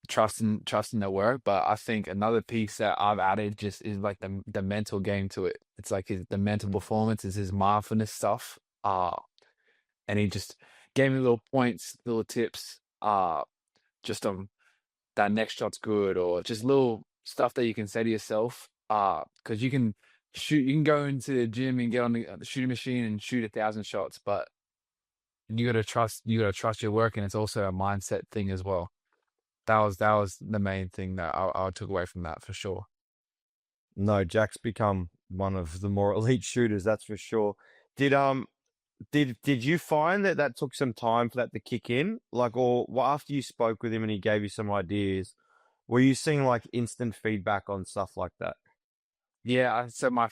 C: trusting their work. But I think another piece that I've added just is like the mental game to it. It's like the mental performance is his mindfulness stuff. And he just gave me little points, little tips. Just that next shot's good, or just little stuff that you can say to yourself. Because you can go into the gym and get on the shooting machine and shoot 1,000 shots, but you gotta trust your work, and it's also a mindset thing as well. That was the main thing that I took away from that for sure.
B: No, Jack's become one of the more elite shooters, that's for sure. Did you find that took some time for that to kick in? Like, or after you spoke with him and he gave you some ideas, were you seeing like instant feedback on stuff like that?
C: Yeah, so my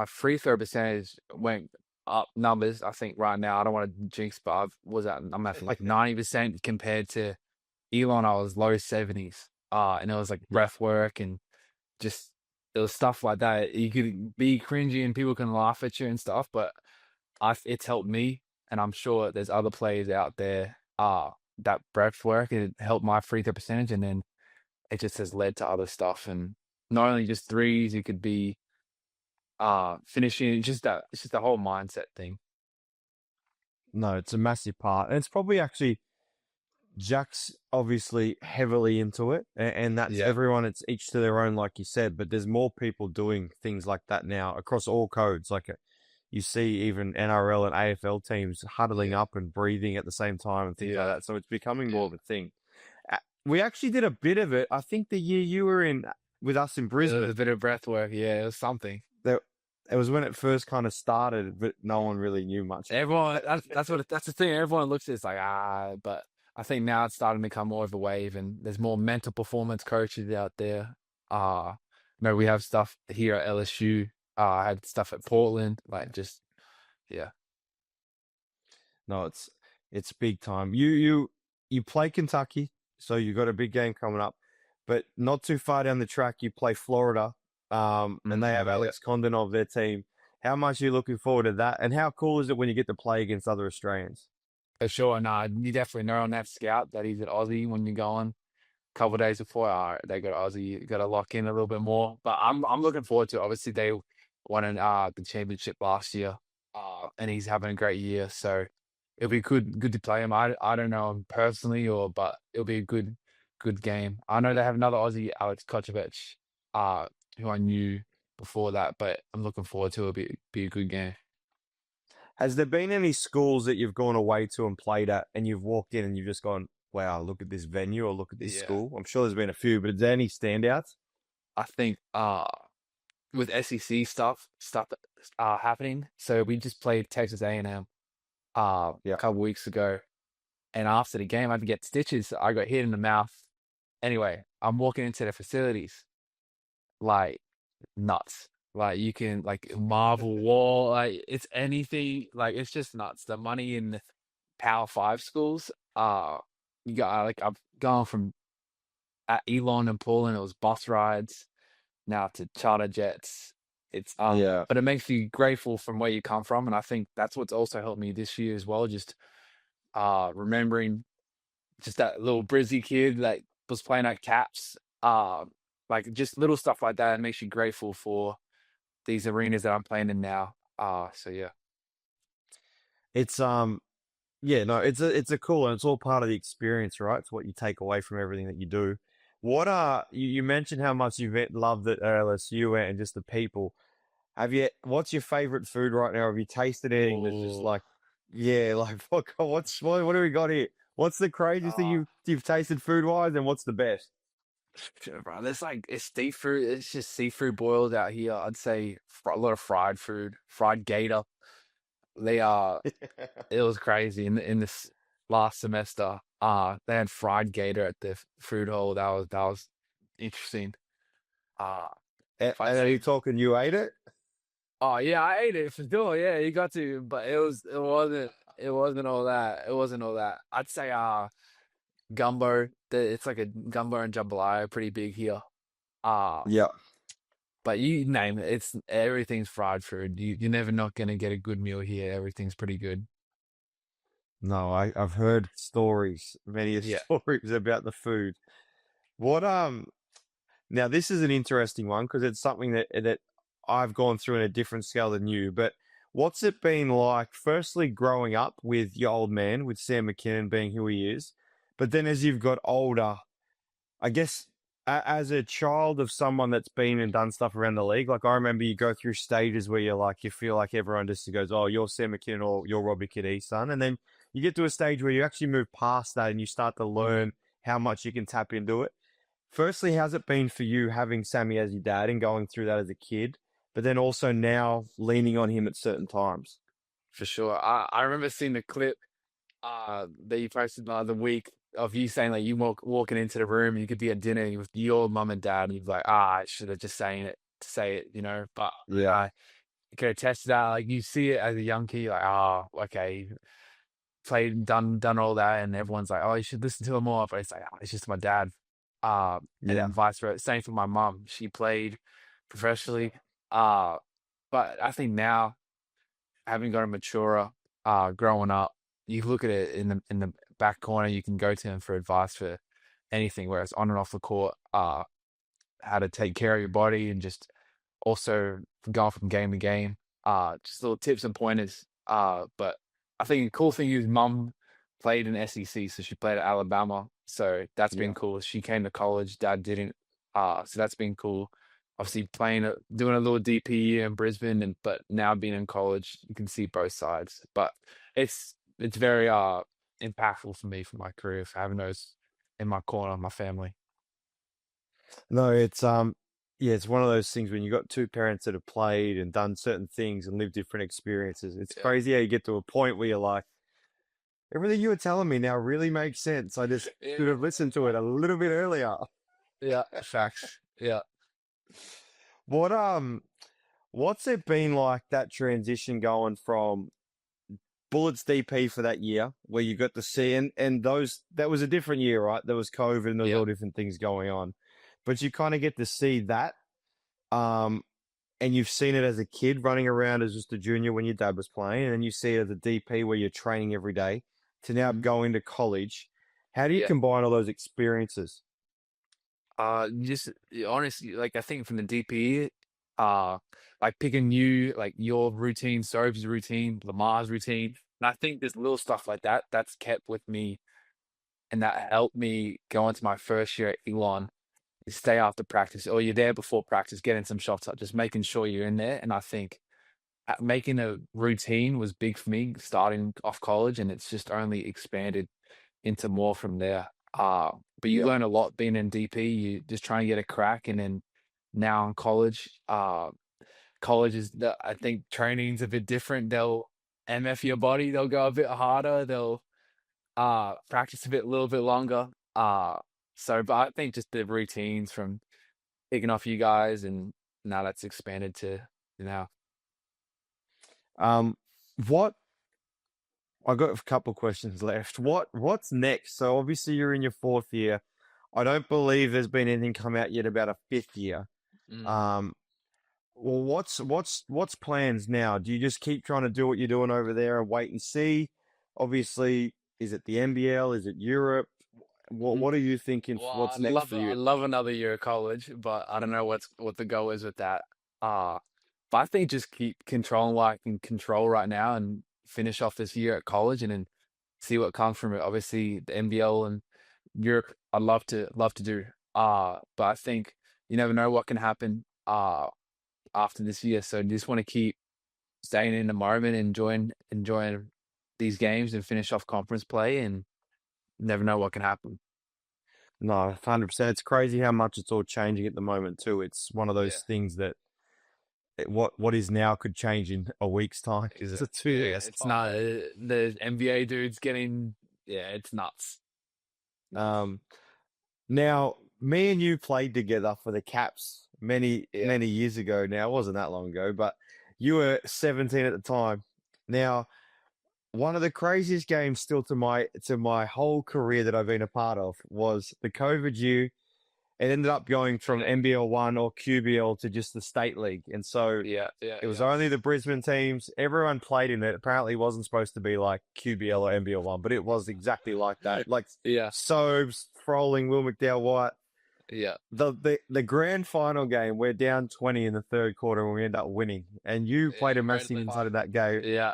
C: free throw percentage went up numbers. I think right now I don't want to jinx, but I'm at like 90% compared to Elon. I was low 70s. And it was like breath work and just it was stuff like that. You could be cringy and people can laugh at you and stuff, but it's helped me, and I'm sure there's other players out there. That breath work it helped my free throw percentage, and then it just has led to other stuff, and not only just threes. It could be finishing. It's just the whole mindset thing.
B: No, it's a massive part. And it's probably actually Jack's obviously heavily into it, and that's
C: Yeah.
B: everyone. It's each to their own, like you said. But there's more people doing things like that now across all codes. Like you see, even NRL and AFL teams huddling up and breathing at the same time and things like that. So it's becoming more of a thing. We actually did a bit of it. I think the year you were in with us in
C: It was
B: Brisbane.
C: a bit of breath work. Yeah, it was something.
B: It was when it first kind of started, but no one really knew much.
C: Everyone, that's the thing. Everyone looks at it's like but I think now it's starting to become more of a wave, and there's more mental performance coaches out there. We have stuff here at LSU. I had stuff at Portland, like just yeah.
B: No, it's big time. You play Kentucky, so you got a big game coming up, but not too far down the track you play Florida, and they have Alex Condon of their team. How much are you looking forward to that? And how cool is it when you get to play against other Australians?
C: For sure. No, you definitely know on that scout that he's at Aussie when you go on. Couple of days before, they got Aussie. You got to lock in a little bit more. But I'm looking forward to it. Obviously, they won the championship last year, and he's having a great year. So it'll be good to play him. I don't know him personally, but it'll be a good game. I know they have another Aussie, Alex Kochevich, who I knew before that, but I'm looking forward to it. It'll be a good game.
B: Has there been any schools that you've gone away to and played at, and you've walked in and you've just gone, wow, look at this venue or look at this school? I'm sure there's been a few, but is there any standouts?
C: I think with SEC stuff happening. So we just played Texas A&M a couple weeks ago, and after the game I had to get stitches. I got hit in the mouth. Anyway, I'm walking into the facilities like nuts. Like you can like marble wall, like it's anything, like it's just nuts. The money in the Power 5 schools, you got like I've gone from at Elon and Paul, and it was bus rides now to charter jets. It's but it makes you grateful from where you come from, and I think that's what's also helped me this year as well. Just remembering just that little Brizzy kid that was playing at Caps, like just little stuff like that. It makes you grateful for these arenas that I'm playing in now. So yeah.
B: It's it's a cool, and it's all part of the experience, right? It's what you take away from everything that you do. You mentioned how much you've loved at LSU and just the people. What's your favorite food right now? Have you tasted anything that's just like, what do we got here? What's the craziest thing you've tasted food wise, and what's the best?
C: Bro, it's seafood. It's just seafood boiled out here. I'd say a lot of fried food, fried gator. They it was crazy in this last semester. They had fried gator at the food hall. That was interesting.
B: And are you talking you ate it?
C: Oh yeah, I ate it for sure. Yeah, you got to, but it wasn't all that. It wasn't all that. I'd say gumbo. It's like a gumbo and jambalaya, pretty big here.
B: Yeah.
C: But you name it, everything's fried food. You're never not gonna get a good meal here. Everything's pretty good.
B: No, I've heard stories, many stories about the food. What Now this is an interesting one because it's something that I've gone through in a different scale than you. But what's it been like? Firstly, growing up with your old man, with Sam Mackinnon being who he is, but then as you've got older, I guess as a child of someone that's been and done stuff around the league, like I remember you go through stages where you're like, you feel like everyone just goes, oh, you're Sam McKinnon or you're Robbie Cadee's son. And then you get to a stage where you actually move past that and you start to learn how much you can tap into it. Firstly, how's it been for you having Sammy as your dad and going through that as a kid, but then also now leaning on him at certain times?
C: For sure. I remember seeing the clip that you posted the other week of you saying like you walking into the room, you could be at dinner with your mum and dad, and you're like, I should have just saying it to say it, you know. But
B: Yeah.
C: I could attest to that. Like you see it as a young kid, like, oh, okay, played, done all that, and everyone's like, oh, you should listen to him more. But it's like, oh, it's just my dad. And then vice versa. Same for my mum. She played professionally. But I think now, having gotten maturer, growing up, you look at it in the back corner, you can go to him for advice for anything, whereas on and off the court, how to take care of your body and just also going from game to game, just little tips and pointers. But I think the cool thing is mum played in SEC, so she played at Alabama, so that's been cool. She came to college, dad didn't, so that's been cool. Obviously doing a little DP year in Brisbane, but now being in college, you can see both sides. But it's very impactful for me for my career for having those in my corner, my family.
B: No, it's yeah, it's one of those things when you got two parents that have played and done certain things and lived different experiences. It's crazy how you get to a point where you're like, everything you were telling me now really makes sense. I just should have listened to it a little bit earlier.
C: Yeah, facts. Yeah.
B: What's it been like, that transition going from Bullets DP for that year where you got to see and that was a different year, right? There was COVID and there was all different things going on. But you kind of get to see that. And you've seen it as a kid running around as just a junior when your dad was playing, and then you see it as a DP where you're training every day to now going to college. How do you combine all those experiences?
C: Just honestly, like I think from the DP, like picking like your routine, Sophie's routine, Lamar's routine, and I think there's little stuff like that that's kept with me, and that helped me go into my first year at Elon. You stay after practice, or you're there before practice, getting some shots up, just making sure you're in there. And I think making a routine was big for me starting off college, and it's just only expanded into more from there. But you learn a lot being in DP. You just trying to get a crack, and then now in college, college is I think training's a bit different. They'll MF your body. They'll go a bit harder. They'll practice a little bit longer. But I think just the routines from picking off you guys, and now that's expanded to now.
B: What I got a couple of questions left. What's next? So obviously you're in your fourth year. I don't believe there's been anything come out yet about a fifth year. Well, what's plans now? Do you just keep trying to do what you're doing over there and wait and see? Obviously, is it the NBL? Is it Europe? What are you thinking? What's next for you?
C: I'd love another year of college, but I don't know what the goal is with that. But I think just keep controlling what I can control right now and finish off this year at college, and then see what comes from it. Obviously, the NBL and Europe, I'd love to do. But I think you never know what can happen after this year. So you just want to keep staying in the moment, enjoying these games, and finish off conference play, and never know what can happen.
B: No, 100%. It's crazy how much it's all changing at the moment too. It's one of those things that what is now could change in a week's time.
C: It's not the NBA dudes getting it's nuts.
B: Now me and you played together for the Caps many years ago. Now it wasn't that long ago, but you were 17 at the time. Now, one of the craziest games still to my whole career that I've been a part of was the COVID year. It ended up going from NBL 1 or QBL to just the state league. And so it was only the Brisbane teams. Everyone played in it. Apparently it wasn't supposed to be like QBL or NBL 1, but it was exactly like that. Like Sobes, Froling, Will McDowell White.
C: Yeah.
B: The grand final game, we're down 20 in the third quarter and we end up winning. And you played a massive inside of that game.
C: Yeah.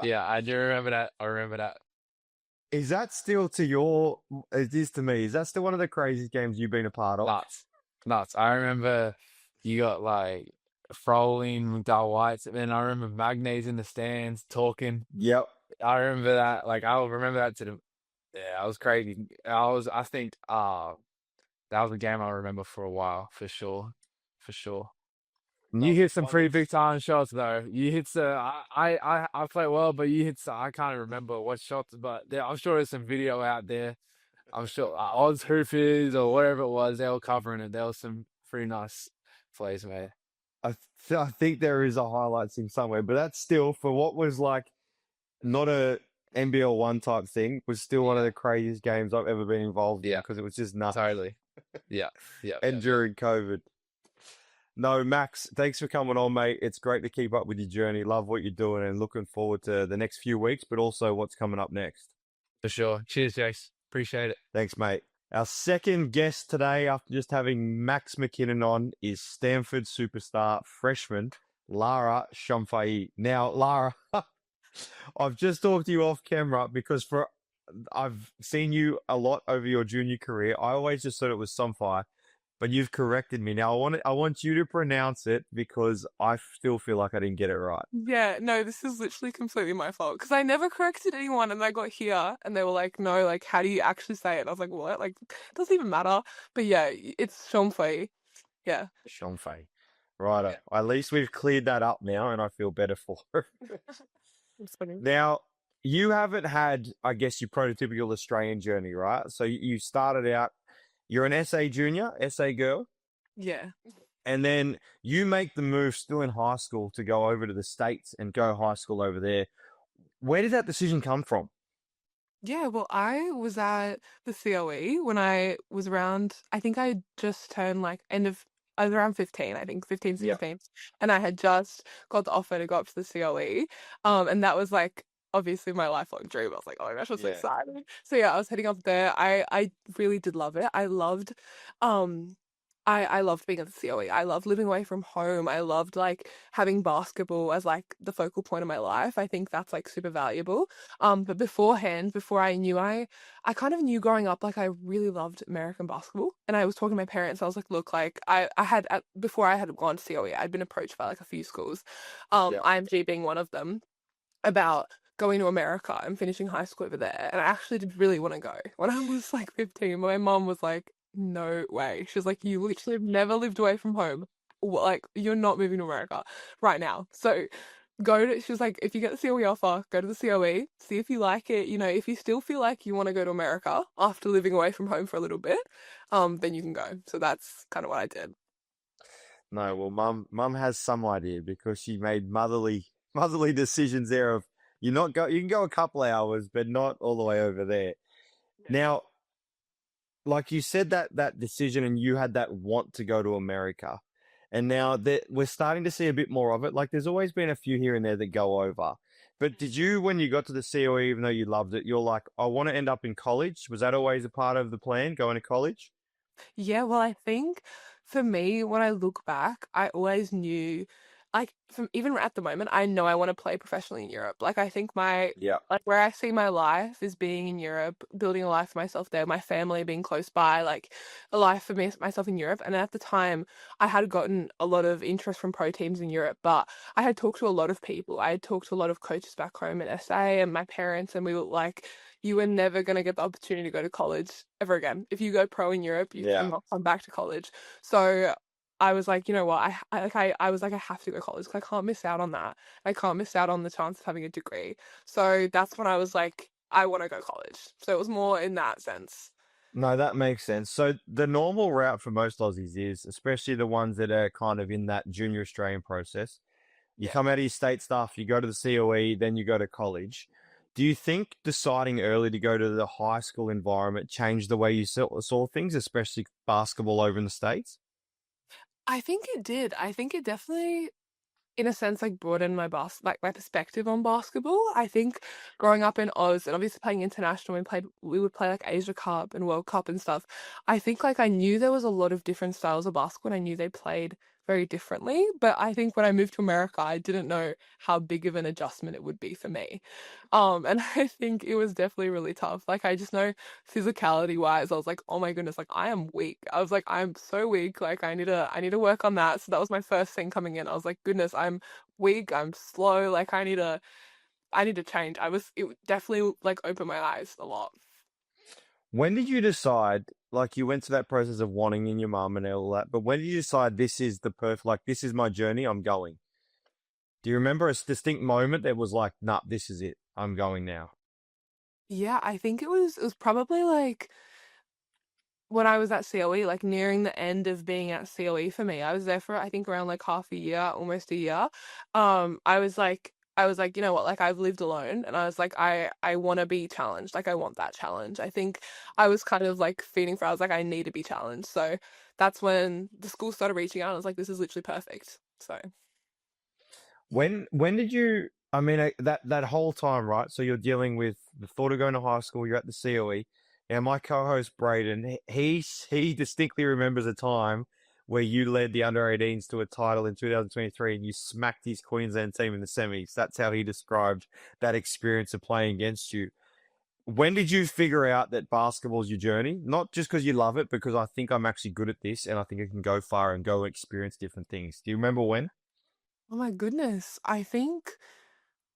C: Yeah, I do remember that. I remember that.
B: Is that still it is to me, is that still one of the craziest games you've been a part of?
C: Nuts. Nuts. I remember you got like Froling, McDowell Whites, and then I remember Magnay's in the stands talking.
B: Yep.
C: I remember that. Like I'll remember that to the yeah, I was crazy. I think that was a game I remember for a while, for sure. For sure. You hit some pretty big time shots though. You hit some. I play well, but you hit some. I can't remember what shots, but I'm sure there's some video out there. I'm sure Oz Hoofers or whatever it was, they were covering it. There was some pretty nice plays, mate.
B: I think there is a highlights in somewhere, but that's still for what was like not a NBL one type thing, was still one of the craziest games I've ever been involved in because it was just nuts.
C: Totally. Yeah.
B: And during COVID. No, Max, thanks for coming on, mate. It's great to keep up with your journey. Love what you're doing and looking forward to the next few weeks, but also what's coming up next.
C: For sure. Cheers, Jase. Appreciate it.
B: Thanks, mate. Our second guest today, after just having Max Mackinnon on, is Stanford superstar freshman Lara Somfai. Now, Lara, I've just talked to you off camera because I've seen you a lot over your junior career. I always just thought it was Somfai, but you've corrected me. Now, I want you to pronounce it because I still feel like I didn't get it right.
D: Yeah, no, this is literally completely my fault because I never corrected anyone and I got here and they were like, no, like, how do you actually say it? And I was like, what? Like, it doesn't even matter. But yeah, it's Somfai. Yeah.
B: Somfai. Right. At least we've cleared that up now and I feel better for her.
D: It's funny.
B: Now, you haven't had, I guess, your prototypical Australian journey, right? So you started out, you're an SA junior, SA girl.
D: Yeah.
B: And then you make the move still in high school to go over to the States and go high school over there. Where did that decision come from?
D: Yeah, well, I was at the COE when I was around, I think I just turned like I was around 15, I think 15, 16. And I had just got the offer to go up to the COE. And that was like obviously my lifelong dream. I was like, oh my gosh, I'm so excited. So yeah, I was heading up there. I really did love it. Um I loved being at the COE. I loved living away from home. I loved like having basketball as like the focal point of my life. I think that's like super valuable. But beforehand, before I kind of knew growing up, like I really loved American basketball. And I was talking to my parents. I was like, look, like before I had gone to COE, I'd been approached by like a few schools, IMG being one of them, about going to America and finishing high school over there. And I actually did really want to go. When I was like 15, my mom was like, no way. She was like, you literally have never lived away from home. Like, you're not moving to America right now. So she was like, if you get the COE offer, go to the COE, see if you like it. You know, if you still feel like you want to go to America after living away from home for a little bit, then you can go. So that's kind of what I did.
B: No, well, mum has some idea because she made motherly decisions there of you can go a couple hours, but not all the way over there. Now, like you said that decision and you had that want to go to America. And now that we're starting to see a bit more of it. Like there's always been a few here and there that go over. But did you, when you got to the COE, even though you loved it, you're like, I want to end up in college? Was that always a part of the plan, going to college?
D: Yeah, well, I think for me, when I look back, I always knew, like, even at the moment, I know I want to play professionally in Europe. Like, I think like, where I see my life is being in Europe, building a life for myself there, my family being close by, like, a life for myself in Europe. And at the time, I had gotten a lot of interest from pro teams in Europe, but I had talked to a lot of people. I had talked to a lot of coaches back home at SA and my parents, and we were like, you are never going to get the opportunity to go to college ever again. If you go pro in Europe, you cannot come back to college. So I was like, you know what? I was like, I have to go to college because I can't miss out on that. I can't miss out on the chance of having a degree. So that's when I was like, I want to go to college. So it was more in that sense.
B: No, that makes sense. So the normal route for most Aussies is, especially the ones that are kind of in that junior Australian process, you come out of your state stuff, you go to the COE, then you go to college. Do you think deciding early to go to the high school environment changed the way you saw things, especially basketball over in the States?
D: I think it did. I think it definitely in a sense, like broaden my perspective on basketball. I think growing up in Oz and obviously playing international, we would play like Asia Cup and World Cup and stuff. I think like I knew there was a lot of different styles of basketball, and I knew they played very differently. But I think when I moved to America, I didn't know how big of an adjustment it would be for me. And I think it was definitely really tough. Like I just know physicality wise, I was like, oh my goodness, like I am weak. I was like, I'm so weak. Like I need to work on that. So that was my first thing coming in. I was like, goodness, I'm weak. I'm slow. Like I need to change. It definitely like opened my eyes a lot.
B: When did you decide, like you went to that process of wanting in your mum and all that, but when did you decide this is the perfect, like this is my journey, I'm going? Do you remember a distinct moment that was like, nah, this is it, I'm going now?
D: Yeah, I think it was probably like when I was at COE, like nearing the end of being at COE for me. I was there for I think around like half a year, almost a year. I was like, you know what, like I've lived alone and I was like, I want to be challenged. Like I want that challenge. I think I was kind of like feeding for I was like, I need to be challenged. So that's when the school started reaching out and I was like, this is literally perfect. So
B: When did you, I mean, that whole time, right? So you're dealing with the thought of going to high school, you're at the COE. Now, my co-host Braden, he distinctly remembers a time where you led the under-18s to a title in 2023 and you smacked his Queensland team in the semis. That's how he described that experience of playing against you. When did you figure out that basketball's your journey? Not just because you love it, because I think I'm actually good at this and I think I can go far and go experience different things. Do you remember when?
D: oh my goodness. I think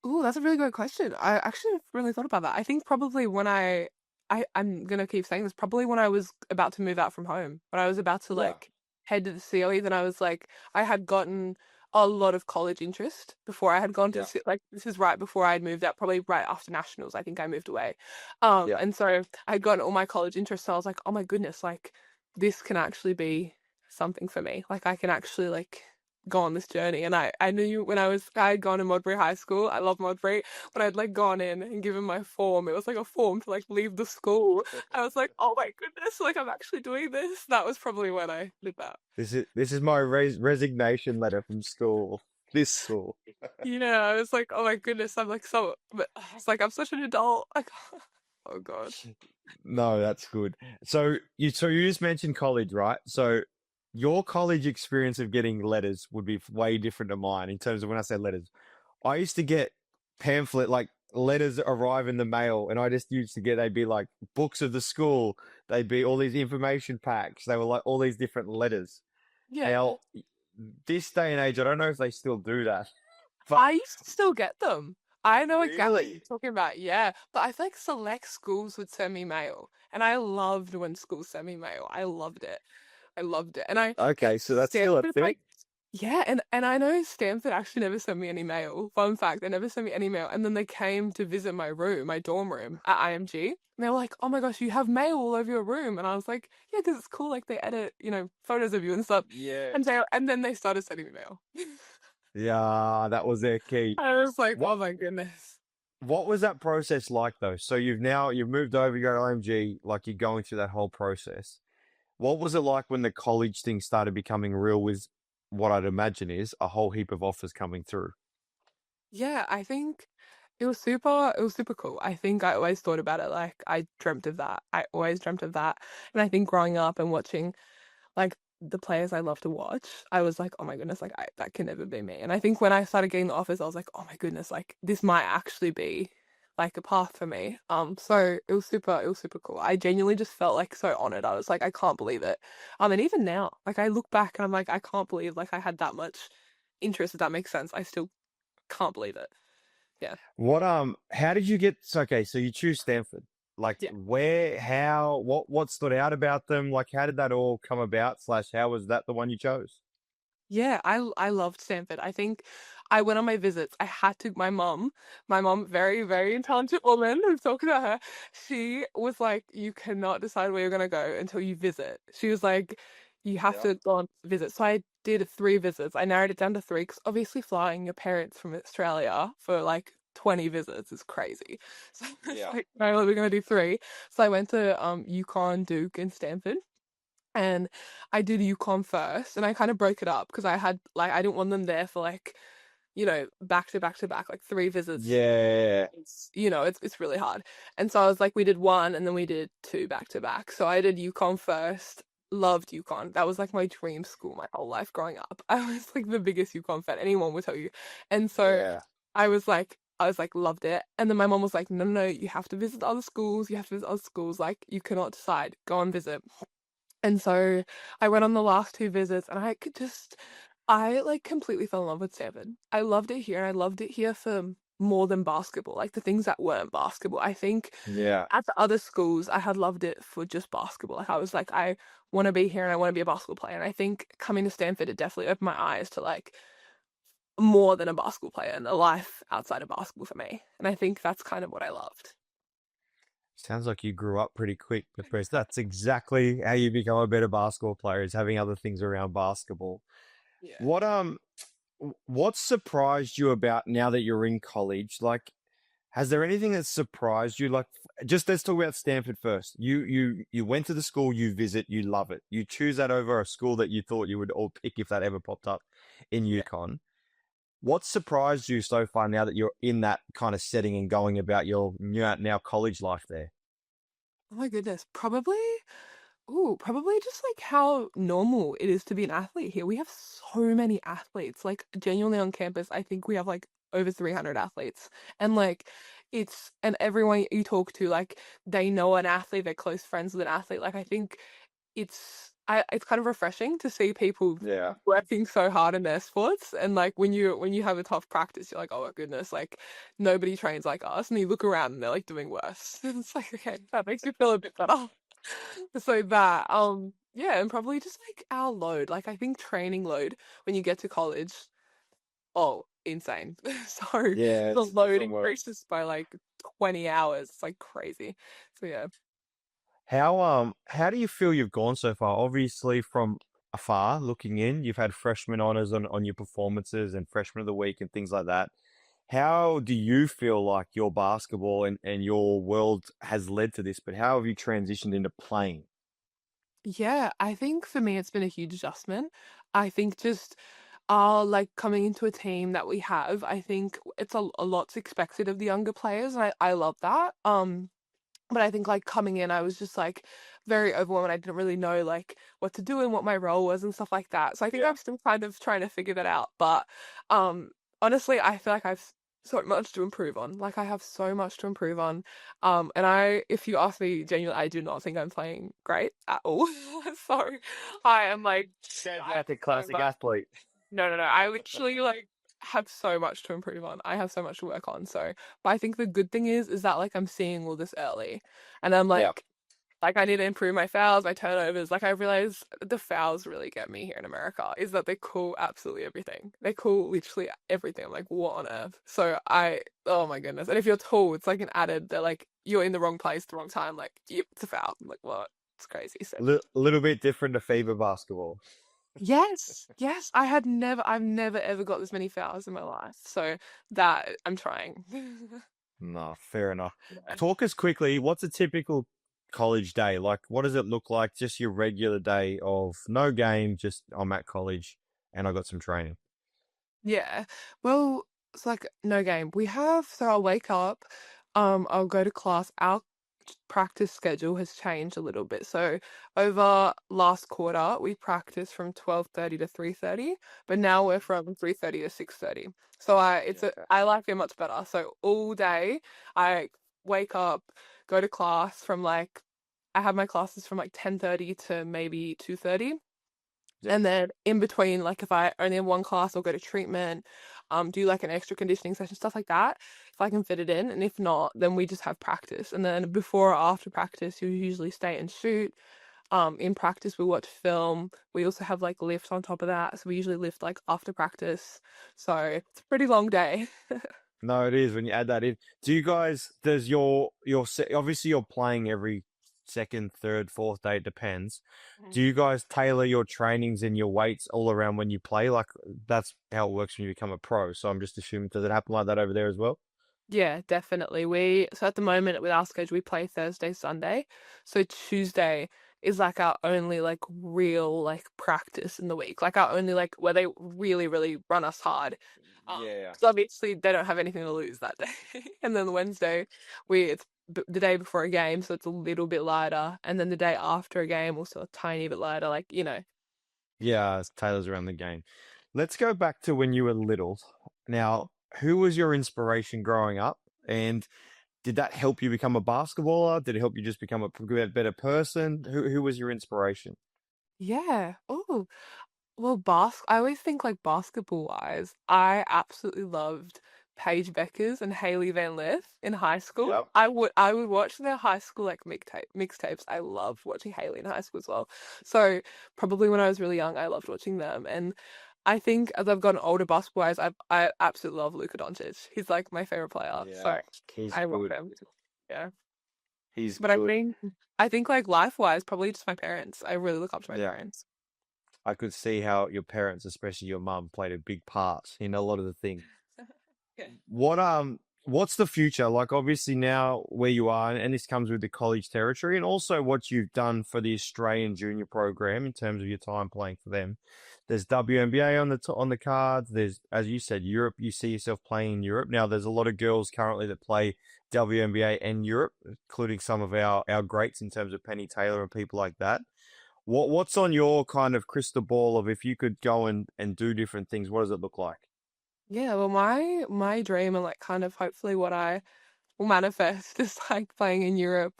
D: ooh, that's a really good question. I actually have really thought about that. I think probably when I'm gonna keep saying this, probably when I was about to move out from home, when I was about to
B: Yeah.
D: like head to the COE, then I was like, I had gotten a lot of college interest before I had gone to
B: Yeah.
D: like this is right before I had moved out, probably right after nationals. I think I moved away,
B: Yeah.
D: and so I had gotten all my college interest. So I was like, oh my goodness, like this can actually be something for me. Like I can actually like go on this journey. And I knew when I had gone to Modbury High School, I love Modbury, when I'd like gone in and given my form, it was like a form to like leave the school. I was like, oh my goodness, like I'm actually doing this. That was probably when I did that.
B: This is my resignation letter from school. This school.
D: Yeah, I was like, oh my goodness, I'm like so, but I was like, I'm such an adult. Like, oh God.
B: No, that's good. So you just mentioned college, right? So your college experience of getting letters would be way different to mine in terms of when I say letters. I used to get pamphlet like letters arrive in the mail, and I just used to get they'd be like books of the school. They'd be all these information packs. They were like all these different letters.
D: Yeah.
B: Now, this day and age, I don't know if they still do that, but
D: I used to still get them. I know exactly what you're
B: really,
D: talking about, yeah. But I feel like select schools would send me mail. And I loved when schools sent me mail. I loved it. I loved it. And
B: okay, so that's still a
D: Stanford,
B: thing.
D: like, yeah, and I know Stanford actually never sent me any mail. Fun fact, they never sent me any mail. And then they came to visit my room, my dorm room at IMG. And they were like, oh my gosh, you have mail all over your room. And I was like, yeah, because it's cool. Like they edit, photos of you and stuff.
B: Yeah.
D: And then they started sending me mail.
B: Yeah, that was their key.
D: I was like,
B: What
D: oh my goodness.
B: what was that process like though? So you've moved over, you go to OMG, like you're going through that whole process. What was it like when the college thing started becoming real with what I'd imagine is a whole heap of offers coming through?
D: Yeah, I think it was super cool. I think I always thought about it like I dreamt of that. I always dreamt of that. And I think growing up and watching like the players I love to watch, I was like, oh my goodness, like that can never be me. And I think when I started getting the offers, I was like, oh my goodness, like this might actually be like a path for me. So it was super cool. I genuinely just felt like so honored. I was like, I can't believe it. And even now, like I look back and I'm like, I can't believe like I had that much interest, if that makes sense. I still can't believe it. Yeah.
B: How did you get so okay, so you choose Stanford. Like
D: Yeah.
B: where, how, what stood out about them? Like how did that all come about? Slash, how was that the one you chose?
D: Yeah, I loved Stanford. I think I went on my visits. I had to. My mom, very very intelligent woman. I'm talking to her. She was like, "You cannot decide where you're gonna go until you visit." She was like, "You have
B: Yeah.
D: to go on visit." So I did 3 visits. I narrowed it down to 3 because obviously flying your parents from Australia for like 20 visits is crazy. So it's
B: Yeah.
D: like, no, we're gonna do 3. So I went to UConn, Duke, and Stanford. And I did UConn first, and I kind of broke it up because I didn't want them there for like back to back to back, like 3 visits.
B: Yeah.
D: It's really hard. And so I was like, we did 1 and then we did 2 back to back. So I did UConn first. Loved UConn. That was like my dream school my whole life growing up. I was like the biggest UConn fan. Anyone would tell you. And so
B: Yeah.
D: I was like, loved it. And then my mom was like, no, no, no, you have to visit other schools. You have to visit other schools. Like, you cannot decide. Go and visit. And so I went on the last 2 visits and I like completely fell in love with Stanford. I loved it here and I loved it here for more than basketball, like the things that weren't basketball. I think
B: Yeah.
D: at the other schools, I had loved it for just basketball. Like I was like, I want to be here and I want to be a basketball player. And I think coming to Stanford, it definitely opened my eyes to like more than a basketball player and a life outside of basketball for me. And I think that's kind of what I loved.
B: Sounds like you grew up pretty quick, because that's exactly how you become a better basketball player, is having other things around basketball.
D: Yeah.
B: What surprised you about now that you're in college? Like, has there anything that surprised you? Like, just let's talk about Stanford first. You went to the school, you visit, you love it. You choose that over a school that you thought you would all pick if that ever popped up in UConn. What surprised you so far now that you're in that kind of setting and going about your now college life there?
D: Oh my goodness. Probably just like how normal it is to be an athlete here. We have so many athletes. Like genuinely on campus, I think we have like over 300 athletes. And like and everyone you talk to, like they know an athlete, they're close friends with an athlete. Like I think it's kind of refreshing to see people
B: Yeah.
D: working so hard in their sports. And like when you have a tough practice, you're like, oh my goodness, like nobody trains like us. And you look around and they're like doing worse. And it's like, okay, that makes me feel a bit better. So that, yeah, and probably just like our load. Like I think training load when you get to college, oh, insane. So
B: Yeah,
D: the
B: it's
D: load
B: from work.
D: increases by like 20 hours. It's like crazy. So yeah.
B: How do you feel you've gone so far? Obviously, from afar looking in, you've had freshman honors on your performances and freshman of the week and things like that. How do you feel like your basketball and your world has led to this? But how have you transitioned into playing?
D: Yeah, I think for me it's been a huge adjustment. I think just like coming into a team that we have, I think it's a lot's expected of the younger players, and I love that. But I think like coming in, I was just like very overwhelmed. I didn't really know like what to do and what my role was and stuff like that. So I think
B: Yeah.
D: I'm still kind of trying to figure that out. But honestly, I feel like I've so much to improve on. Like I have so much to improve on. And if you ask me genuinely, I do not think I'm playing great at all. So I am like,
B: Classic athlete.
D: no, no, no. I literally like have so much to improve on. I have so much to work on. So, but I think the good thing is that like I'm seeing all this early, and I'm
B: Yeah.
D: like I need to improve my fouls, my turnovers. Like I realize the fouls really get me here in America is that they call absolutely everything. They call literally everything. I'm like, what on earth? So oh my goodness. And if you're tall, it's like an added. They're like, you're in the wrong place, the wrong time. Like, yep, it's a foul. I'm like, what? It's crazy. So.
B: Little bit different to FIBA basketball.
D: Yes, yes. I've never ever got this many fouls in my life. So that I'm trying.
B: No, fair enough.
D: Yeah.
B: Talk us quickly. What's a typical college day? Like, what does it look like? Just your regular day of no game, just I'm at college and I got some training.
D: Yeah. Well, it's like no game. So I'll wake up, I'll go to class. Our practice schedule has changed a little bit. So over last quarter, we practiced from 12:30 to 3:30, but now we're from 3:30 to 6:30. So I like it much better. So all day I wake up, go to class from like I have my classes from like 10:30 to maybe 2:30.
B: Yeah.
D: And then in between, like if I only have one class, I'll go to treatment, do like an extra conditioning session, stuff like that, if I can fit it in. And if not, then we just have practice. And then before or after practice, you usually stay and shoot. In practice, we watch film. We also have like lifts on top of that. So we usually lift like after practice. So it's a pretty long day.
B: No, it is when you add that in. Does obviously you're playing every second, third, fourth day, it depends. Do you guys tailor your trainings and your weights all around when you play? Like that's how it works when you become a pro. So I'm just assuming, does it happen like that over there as well?
D: Yeah, definitely. So at the moment with our schedule, we play Thursday, Sunday. So Tuesday is like our only like real like practice in the week, like our only like where they really really run us hard.
B: Yeah.
D: Because obviously they don't have anything to lose that day, and then Wednesday it's the day before a game, so it's a little bit lighter, and then the day after a game also a tiny bit lighter, like
B: Yeah, it's Taylor's around the game. Let's go back to when you were little. Now, who was your inspiration growing up? And did that help you become a basketballer? Did it help you just become a better person? Who was your inspiration?
D: Yeah. Oh, well, I always think like basketball wise, I absolutely loved Paige Beckers and Hailey Van Lith in high school.
B: Yep.
D: I would watch their high school like mixtapes. I loved watching Hailey in high school as well. So probably when I was really young, I loved watching them. And I think as I've gotten older basketball wise, I absolutely love Luka Doncic. He's like my favorite player. So
B: He's
D: I love
B: good.
D: him. Yeah.
B: He's
D: But
B: good.
D: I think like life wise, probably just my parents. I really look up to my
B: Yeah.
D: parents.
B: I could see how your parents, especially your mum, played a big part in a lot of the things.
D: Yeah.
B: What's the future? Like obviously now where you are, and this comes with the college territory, and also what you've done for the Australian junior program in terms of your time playing for them. There's WNBA on the cards. There's, as you said, Europe. You see yourself playing in Europe. Now there's a lot of girls currently that play WNBA and Europe, including some of our greats in terms of Penny Taylor and people like that. What's on your kind of crystal ball of if you could go and do different things, what does it look like?
D: Yeah, well, my dream and like kind of hopefully what I will manifest is like playing in Europe,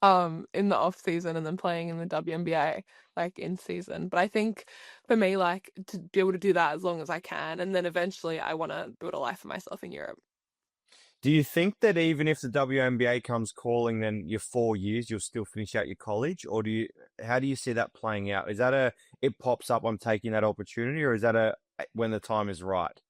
D: in the off season and then playing in the WNBA like in season. But I think for me, like to be able to do that as long as I can, and then eventually I want to build a life for myself in Europe.
B: Do you think that even if the WNBA comes calling, then your 4 years, you'll still finish out your college? Or how do you see that playing out? Is that it pops up, I'm taking that opportunity, or is that when the time is right?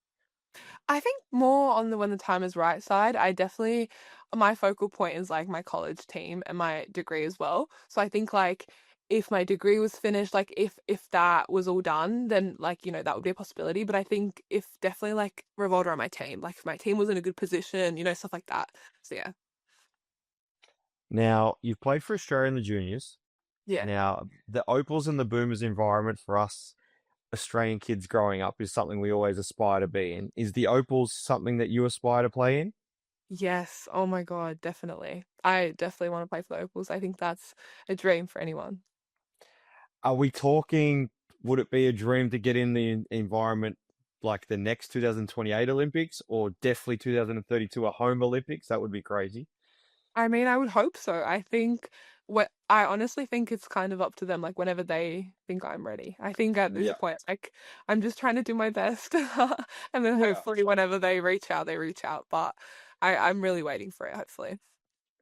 D: I think more on the when the time is right side. I definitely my focal point is like my college team and my degree as well. So I think like if my degree was finished, like if that was all done, then like that would be a possibility. But I think if definitely like revolved around my team, like if my team was in a good position, stuff like that. So yeah,
B: Now, you've played for Australia in the juniors.
D: yeah.
B: Now, the Opals and the Boomers environment for us Australian kids growing up is something we always aspire to be in. Is the Opals something that you aspire to play in?
D: Yes. Oh my God, definitely. I definitely want to play for the Opals. I think that's a dream for anyone.
B: Are we talking, would it be a dream to get in the environment like the next 2028 Olympics or definitely 2032 a home Olympics? That would be crazy.
D: I mean, I would hope so. I think I honestly think it's kind of up to them, like whenever they think I'm ready. I think at this
B: Yeah.
D: point, like I'm just trying to do my best, and then
B: Yeah.
D: hopefully whenever they reach out, they reach out. But I'm really waiting for it, hopefully.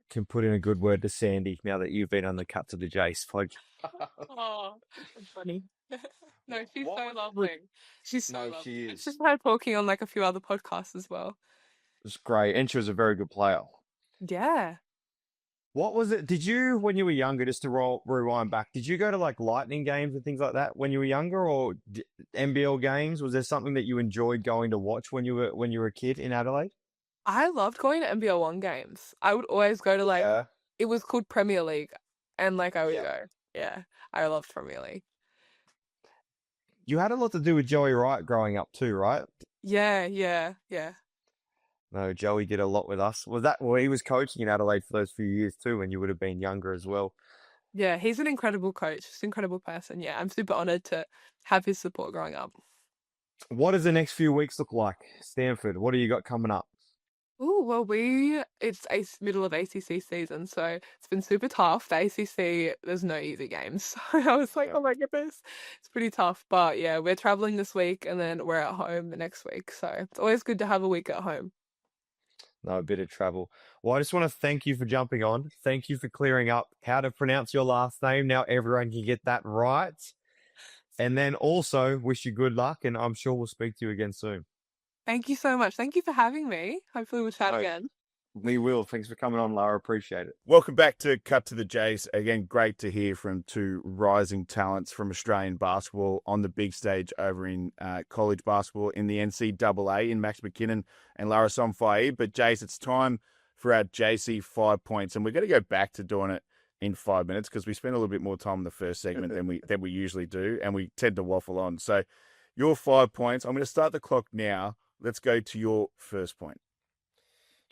B: Can put in a good word to Sandy now that you've been on the cut to the Jase podcast.
D: Oh, that's funny. No, she's
B: What
D: so
B: was
D: lovely. She's so
B: No,
D: lovely.
B: she
D: And
B: is.
D: she's had talking on like a few other podcasts as well.
B: It's great. And she was a very good player.
D: Yeah.
B: What was it? Did you, when you were younger, just to rewind back, did you go to like Lightning games and things like that when you were younger, or NBL games? Was there something that you enjoyed going to watch when you were a kid in Adelaide?
D: I loved going to NBL one games. I would always go to like
B: Yeah.
D: it was called Premier League, and like I would
B: Yeah.
D: go. Yeah, I loved Premier League.
B: You had a lot to do with Joey Wright growing up too, right?
D: Yeah, yeah, yeah.
B: No, Joey did a lot with us. Well, he was coaching in Adelaide for those few years too, when you would have been younger as well.
D: Yeah, he's an incredible coach. He's an incredible person. Yeah, I'm super honored to have his support growing up.
B: What does the next few weeks look like? Stanford, what do you got coming up?
D: Oh, well, it's a middle of ACC season, so it's been super tough. The ACC, there's no easy games. So I was like,
B: Yeah.
D: oh my goodness, it's pretty tough. But yeah, we're traveling this week and then we're at home the next week. So it's always good to have a week at home.
B: No, a bit of travel. Well, I just want to thank you for jumping on. Thank you for clearing up how to pronounce your last name. Now everyone can get that right. And then also wish you good luck, and I'm sure we'll speak to you again soon.
D: Thank you so much. Thank you for having me. Hopefully we'll chat
B: No.
D: again.
B: We will. Thanks for coming on, Lara. Appreciate it.
A: Welcome back to Cut to the Jase. Again, great to hear from two rising talents from Australian basketball on the big stage over in college basketball in the NCAA in Max Mackinnon and Lara Somfai. But Jase, it's time for our Jase 5 points, and we're going to go back to doing it in 5 minutes because we spend a little bit more time in the first segment than we usually do, and we tend to waffle on. So your 5 points. I'm going to start the clock now. Let's go to your first point.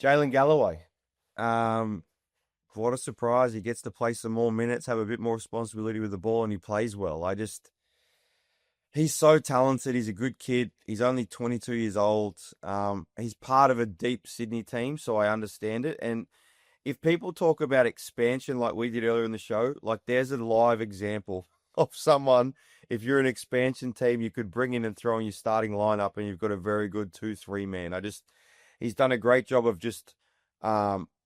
B: Jalen Galloway. What a surprise. He gets to play some more minutes, have a bit more responsibility with the ball, and he plays well. He's so talented. He's a good kid. He's only 22 years old. He's part of a deep Sydney team, so I understand it. And if people talk about expansion like we did earlier in the show, like there's a live example of someone, if you're an expansion team, you could bring in and throw in your starting lineup and you've got a very good 2-3 man. He's done a great job of just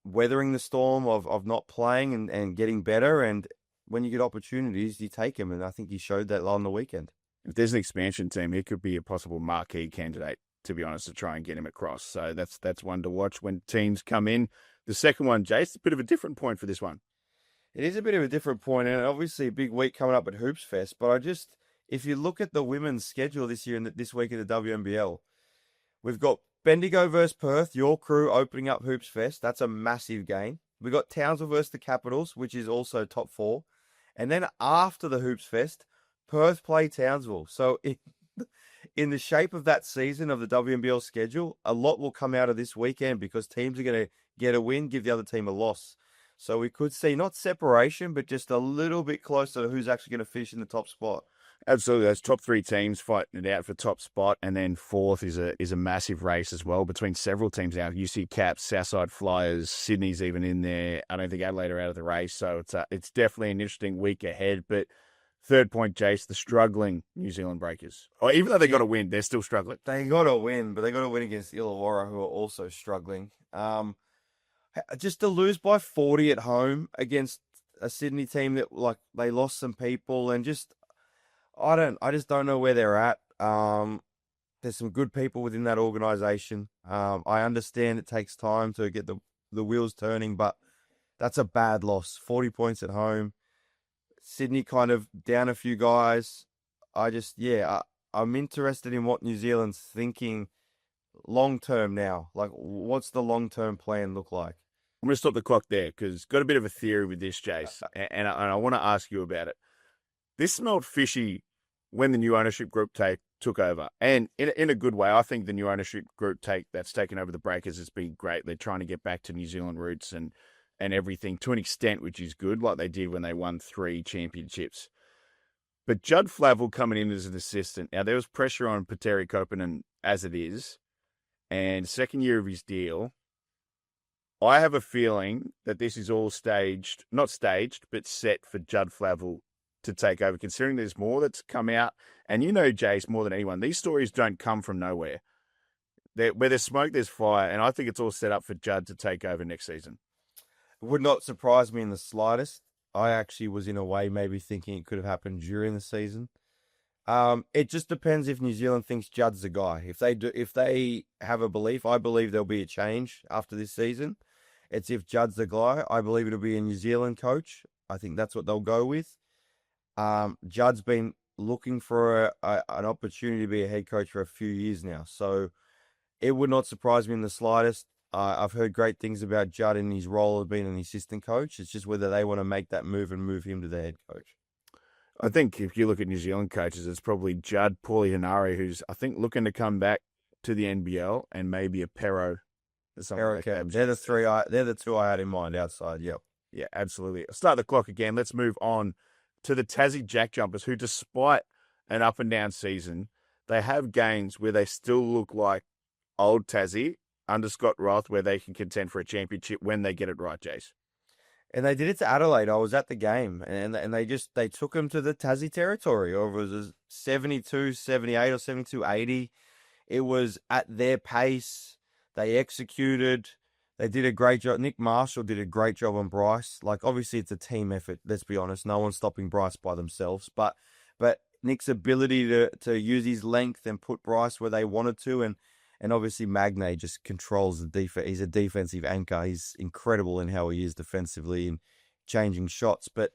B: weathering the storm of not playing and getting better. And when you get opportunities, you take him. And I think he showed that on the weekend.
A: If there's an expansion team, he could be a possible marquee candidate, to be honest, to try and get him across. So that's one to watch when teams come in. The second one, Jase, a bit of a different point for this one.
B: It is a bit of a different point, and obviously a big week coming up at Hoops Fest. But if you look at the women's schedule this year and this week in the WNBL, we've got Bendigo versus Perth, your crew opening up Hoops Fest. That's a massive game. We've got Townsville versus the Capitals, which is also top 4. And then after the Hoops Fest, Perth play Townsville. So in the shape of that season of the WNBL schedule, a lot will come out of this weekend because teams are going to get a win, give the other team a loss. So we could see not separation, but just a little bit closer to who's actually going to finish in the top spot.
A: Absolutely. Those top 3 teams fighting it out for top spot, and then fourth is a massive race as well between several teams now. UC Caps, Southside Flyers, Sydney's even in there. I don't think Adelaide are out of the race, so it's definitely an interesting week ahead. But third point, Jase, the struggling New Zealand Breakers. Or even though they got to win, they're still struggling.
B: They got to win, but they got to win against Illawarra, who are also struggling. Just to lose by 40 at home against a Sydney team that they lost some people and I just don't know where they're at. There's some good people within that organization. I understand it takes time to get the wheels turning, but that's a bad loss. 40 points at home. Sydney kind of down a few guys. I'm interested in what New Zealand's thinking long term now. Like, what's the long term plan look like?
A: I'm going to stop the clock there because got a bit of a theory with this, Jase, and I want to ask you about it. This smelled fishy when the new ownership group took over, and in a good way. I think the new ownership group that's taken over the Breakers has been great. They're trying to get back to New Zealand roots and everything to an extent, which is good, like they did when they won 3 championships. But Judd Flavel coming in as an assistant. Now, there was pressure on Petteri Koponen as it is, and second year of his deal. I have a feeling that this is all not staged, but set for Judd Flavel to take over, considering there's more that's come out. And you know, Jase, more than anyone, these stories don't come from nowhere. Where there's smoke, there's fire. And I think it's all set up for Judd to take over next season.
B: It would not surprise me in the slightest. I actually was in a way maybe thinking it could have happened during the season. It just depends if New Zealand thinks Judd's the guy. If they have a belief, I believe there'll be a change after this season. It's if Judd's the guy, I believe it'll be a New Zealand coach. I think that's what they'll go with. Judd's been looking for an opportunity to be a head coach for a few years now. So it would not surprise me in the slightest. I've heard great things about Judd in his role of being an assistant coach. It's just whether they want to make that move and move him to the head coach.
A: I think if you look at New Zealand coaches, it's probably Judd, Paulie Henare, who's, I think, looking to come back to the NBL, and maybe a Pero.
B: They're the 2 I had in mind outside. Yep.
A: Yeah, absolutely. I'll start the clock again. Let's move on to the Tassie Jack Jumpers, who, despite an up and down season, they have games where they still look like old Tassie under Scott Roth, where they can contend for a championship when they get it right, Jase.
B: And they did it to Adelaide. I was at the game, and they took them to the Tassie territory, or it was a 72-78 or 72-80. It was at their pace. They executed. They did a great job. Nick Marshall did a great job on Bryce. Like, obviously, it's a team effort. Let's be honest. No one's stopping Bryce by themselves. But Nick's ability to use his length and put Bryce where they wanted to, and obviously Magne just controls the defense. He's a defensive anchor. He's incredible in how he is defensively and changing shots. But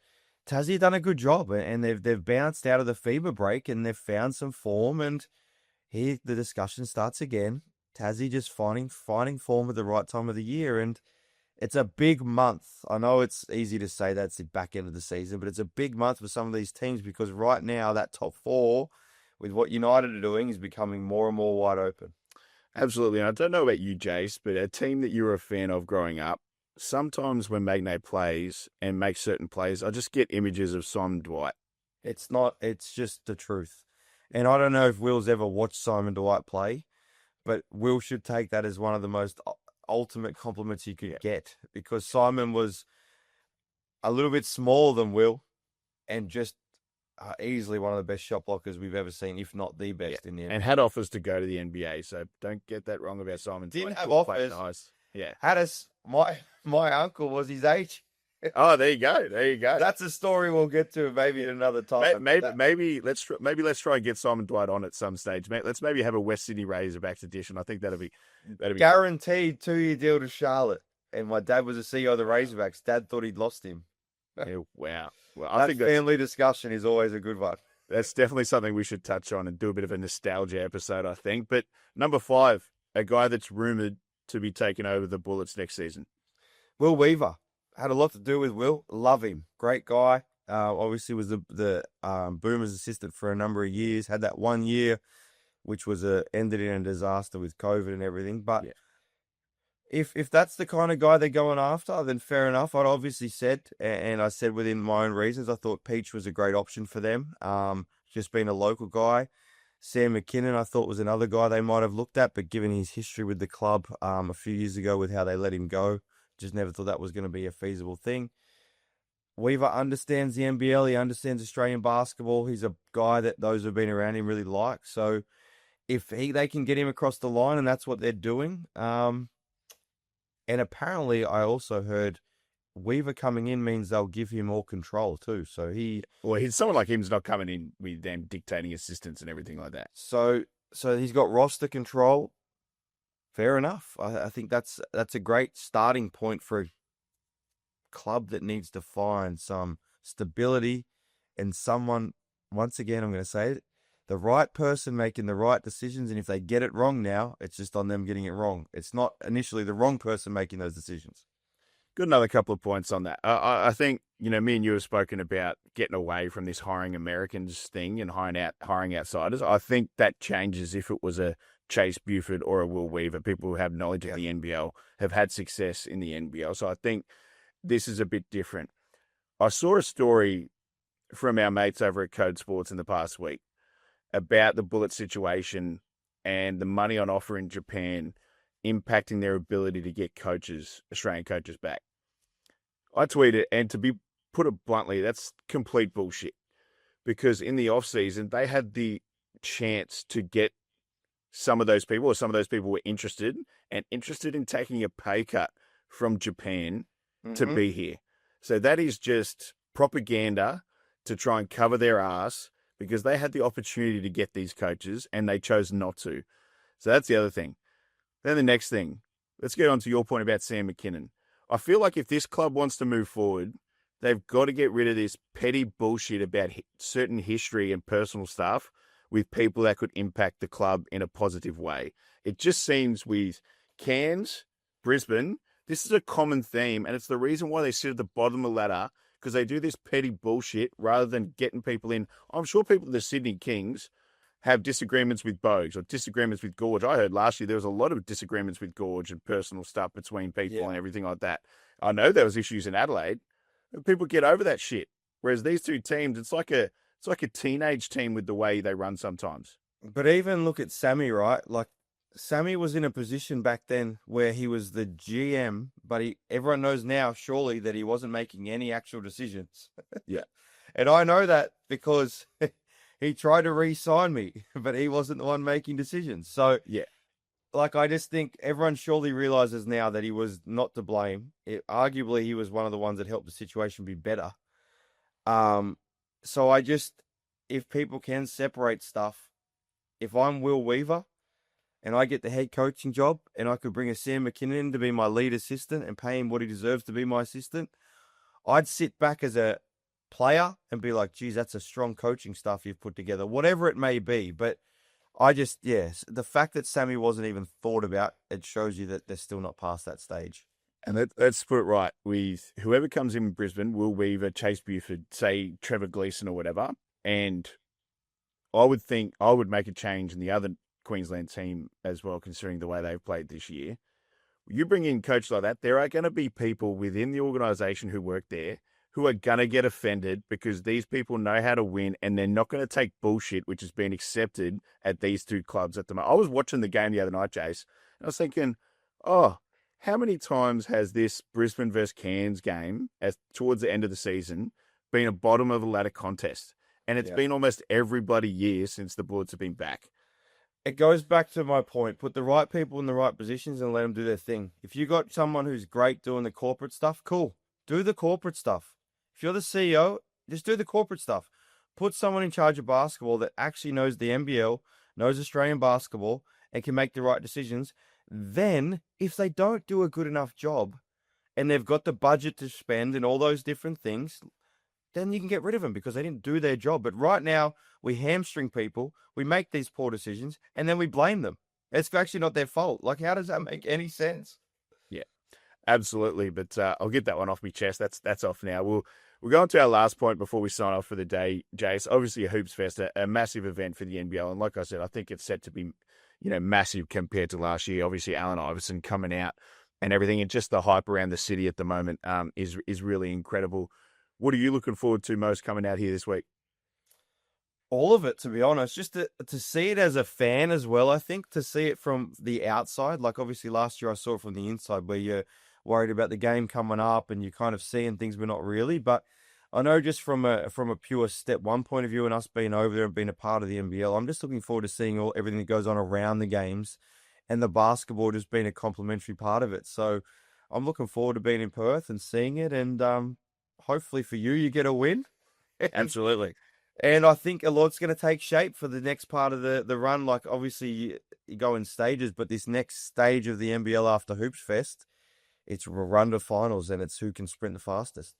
B: Tassie done a good job, and they've bounced out of the FIBA break, and they've found some form. And here the discussion starts again. Tassie just finding form at the right time of the year, and It's a big month. I know it's easy to say that's the back end of the season, but it's a big month for some of these teams because right now that top four, with what United are doing, is becoming more and more wide open.
A: Absolutely. And I don't know about you, Jace, but a team that you were a fan of growing up, sometimes when Magnay plays and makes certain plays, I just get images of Simon Dwight.
B: It's not, it's just the truth. And I don't know if Will's ever watched Simon Dwight play, but Will should take that as one of the most ultimate compliments you could get, because Simon was a little bit smaller than Will and just easily one of the best shot blockers we've ever seen, if not the best in the NBA.
A: And had offers to go to the NBA, so don't get that wrong about Simon.
B: Didn't
A: Dwight.
B: have
A: Good player,
B: offers.
A: nice. Yeah.
B: Had us, my uncle was his age.
A: Oh, there you go. There you go.
B: That's a story we'll get to maybe at another time.
A: Maybe let's try and get Simon Dwight on at some stage. Let's maybe have a West Sydney Razorbacks edition. I think that'd be
B: Guaranteed 2-year deal to Charlotte. And my dad was the CEO of the Razorbacks. Dad thought he'd lost him.
A: Yeah, wow. Well,
B: I think family discussion is always a good one.
A: That's definitely something we should touch on and do a bit of a nostalgia episode, I think. But number 5, a guy that's rumoured to be taking over the Bullets next season.
B: Will Weaver. Had a lot to do with Will. Love him. Great guy. Obviously was the Boomers assistant for a number of years. Had that 1 year, which was ended in a disaster with COVID and everything. But if that's the kind of guy they're going after, then fair enough. I'd obviously said, and I said within my own reasons, I thought Peach was a great option for them. Just being a local guy. Sam Mackinnon, I thought, was another guy they might have looked at, but given his history with the club a few years ago with how they let him go, just never thought that was going to be a feasible thing. Weaver understands the NBL. He understands Australian basketball. He's a guy that those who've been around him really like. So if they can get him across the line, and that's what they're doing. And apparently I also heard Weaver coming in means they'll give him more control too. So
A: he's someone like him's not coming in with them dictating assistants and everything like that.
B: So he's got roster control. Fair enough. I think that's a great starting point for a club that needs to find some stability and someone, once again, I'm going to say it, the right person making the right decisions. And if they get it wrong now, it's just on them getting it wrong. It's not initially the wrong person making those decisions.
A: Got another couple of points on that. I think, me and you have spoken about getting away from this hiring Americans thing and hiring outsiders. I think that changes if it was a Chase Buford or a Will Weaver. People who have knowledge of the NBL have had success in the NBL. So I think this is a bit different. I saw a story from our mates over at Code Sports in the past week about the Bullet situation and the money on offer in Japan impacting their ability to get Australian coaches back. I tweeted, and to be put it bluntly, that's complete bullshit. Because in the off-season, they had the chance to get some of those people, or some of those people were interested in taking a pay cut from Japan to be here. So that is just propaganda to try and cover their ass, because they had the opportunity to get these coaches and they chose not to. So that's the other thing. Then the next thing, let's get on to your point about Sam Mackinnon. I feel like if this club wants to move forward, they've got to get rid of this petty bullshit about certain history and personal stuff with people that could impact the club in a positive way. It just seems with Cairns, Brisbane, this is a common theme, and it's the reason why they sit at the bottom of the ladder, because they do this petty bullshit rather than getting people in. I'm sure people at the Sydney Kings have disagreements with Bogues or disagreements with Gorge. I heard last year there was a lot of disagreements with Gorge and personal stuff between people and everything like that. I know there was issues in Adelaide, but people get over that shit. Whereas these two teams, it's like a teenage team with the way they run sometimes.
B: But even look at Sammy, right? Like, Sammy was in a position back then where he was the GM, but everyone knows now, surely, that he wasn't making any actual decisions.
A: Yeah.
B: And I know that because he tried to re-sign me, but he wasn't the one making decisions. So, I just think everyone surely realizes now that he was not to blame. Arguably, he was one of the ones that helped the situation be better. So if people can separate stuff, if I'm Will Weaver and I get the head coaching job and I could bring a Sam Mackinnon in to be my lead assistant and pay him what he deserves to be my assistant, I'd sit back as a player and be like, geez, that's a strong coaching stuff you've put together, whatever it may be. But the fact that Sammy wasn't even thought about, it shows you that they're still not past that stage.
A: And let's put it right. With whoever comes in Brisbane, Will Weaver, Chase Buford, say Trevor Gleeson or whatever. And I would think I would make a change in the other Queensland team as well, considering the way they've played this year. You bring in a coach like that, there are going to be people within the organisation who work there who are going to get offended because these people know how to win and they're not going to take bullshit, which has been accepted at these two clubs at the moment. I was watching the game the other night, Jase, and I was thinking, oh, how many times has this Brisbane versus Cairns game, towards the end of the season, been a bottom of the ladder contest? And it's been almost every bloody year since the Bullets have been back.
B: It goes back to my point. Put the right people in the right positions and let them do their thing. If you got someone who's great doing the corporate stuff, cool. Do the corporate stuff. If you're the CEO, just do the corporate stuff. Put someone in charge of basketball that actually knows the NBL, knows Australian basketball, and can make the right decisions. Then, if they don't do a good enough job and they've got the budget to spend and all those different things, then you can get rid of them because they didn't do their job. But right now, we hamstring people, we make these poor decisions, and then we blame them. It's actually not their fault. Like, how does that make any sense?
A: Yeah, absolutely. But I'll get that one off my chest. That's off now. We'll go on to our last point before we sign off for the day, Jase. Obviously, a Hoops Fest, a massive event for the NBL. And like I said, I think it's set to be, massive compared to last year. Obviously, Allen Iverson coming out and everything, and just the hype around the city at the moment is really incredible. What are you looking forward to most coming out here this week?
B: All of it, to be honest, just to see it as a fan as well. I think to see it from the outside, like obviously last year I saw it from the inside where you're worried about the game coming up and you're kind of seeing things, but not really. But I know just from a pure step one point of view and us being over there and being a part of the NBL, I'm just looking forward to seeing everything that goes on around the games and the basketball just being a complementary part of it. So I'm looking forward to being in Perth and seeing it, and hopefully for you get a win.
A: Absolutely.
B: And I think a lot's going to take shape for the next part of the run. Like, obviously, you go in stages, but this next stage of the NBL after Hoops Fest, it's a run to finals, and it's who can sprint the fastest.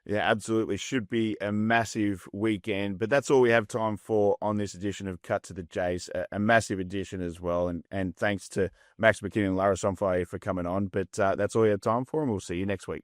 A: Yeah, absolutely. Should be a massive weekend. But that's all we have time for on this edition of Cut to the Jase. A massive edition as well. And thanks to Max Mackinnon and Lara Somfai for coming on. But that's all we have time for, and we'll see you next week.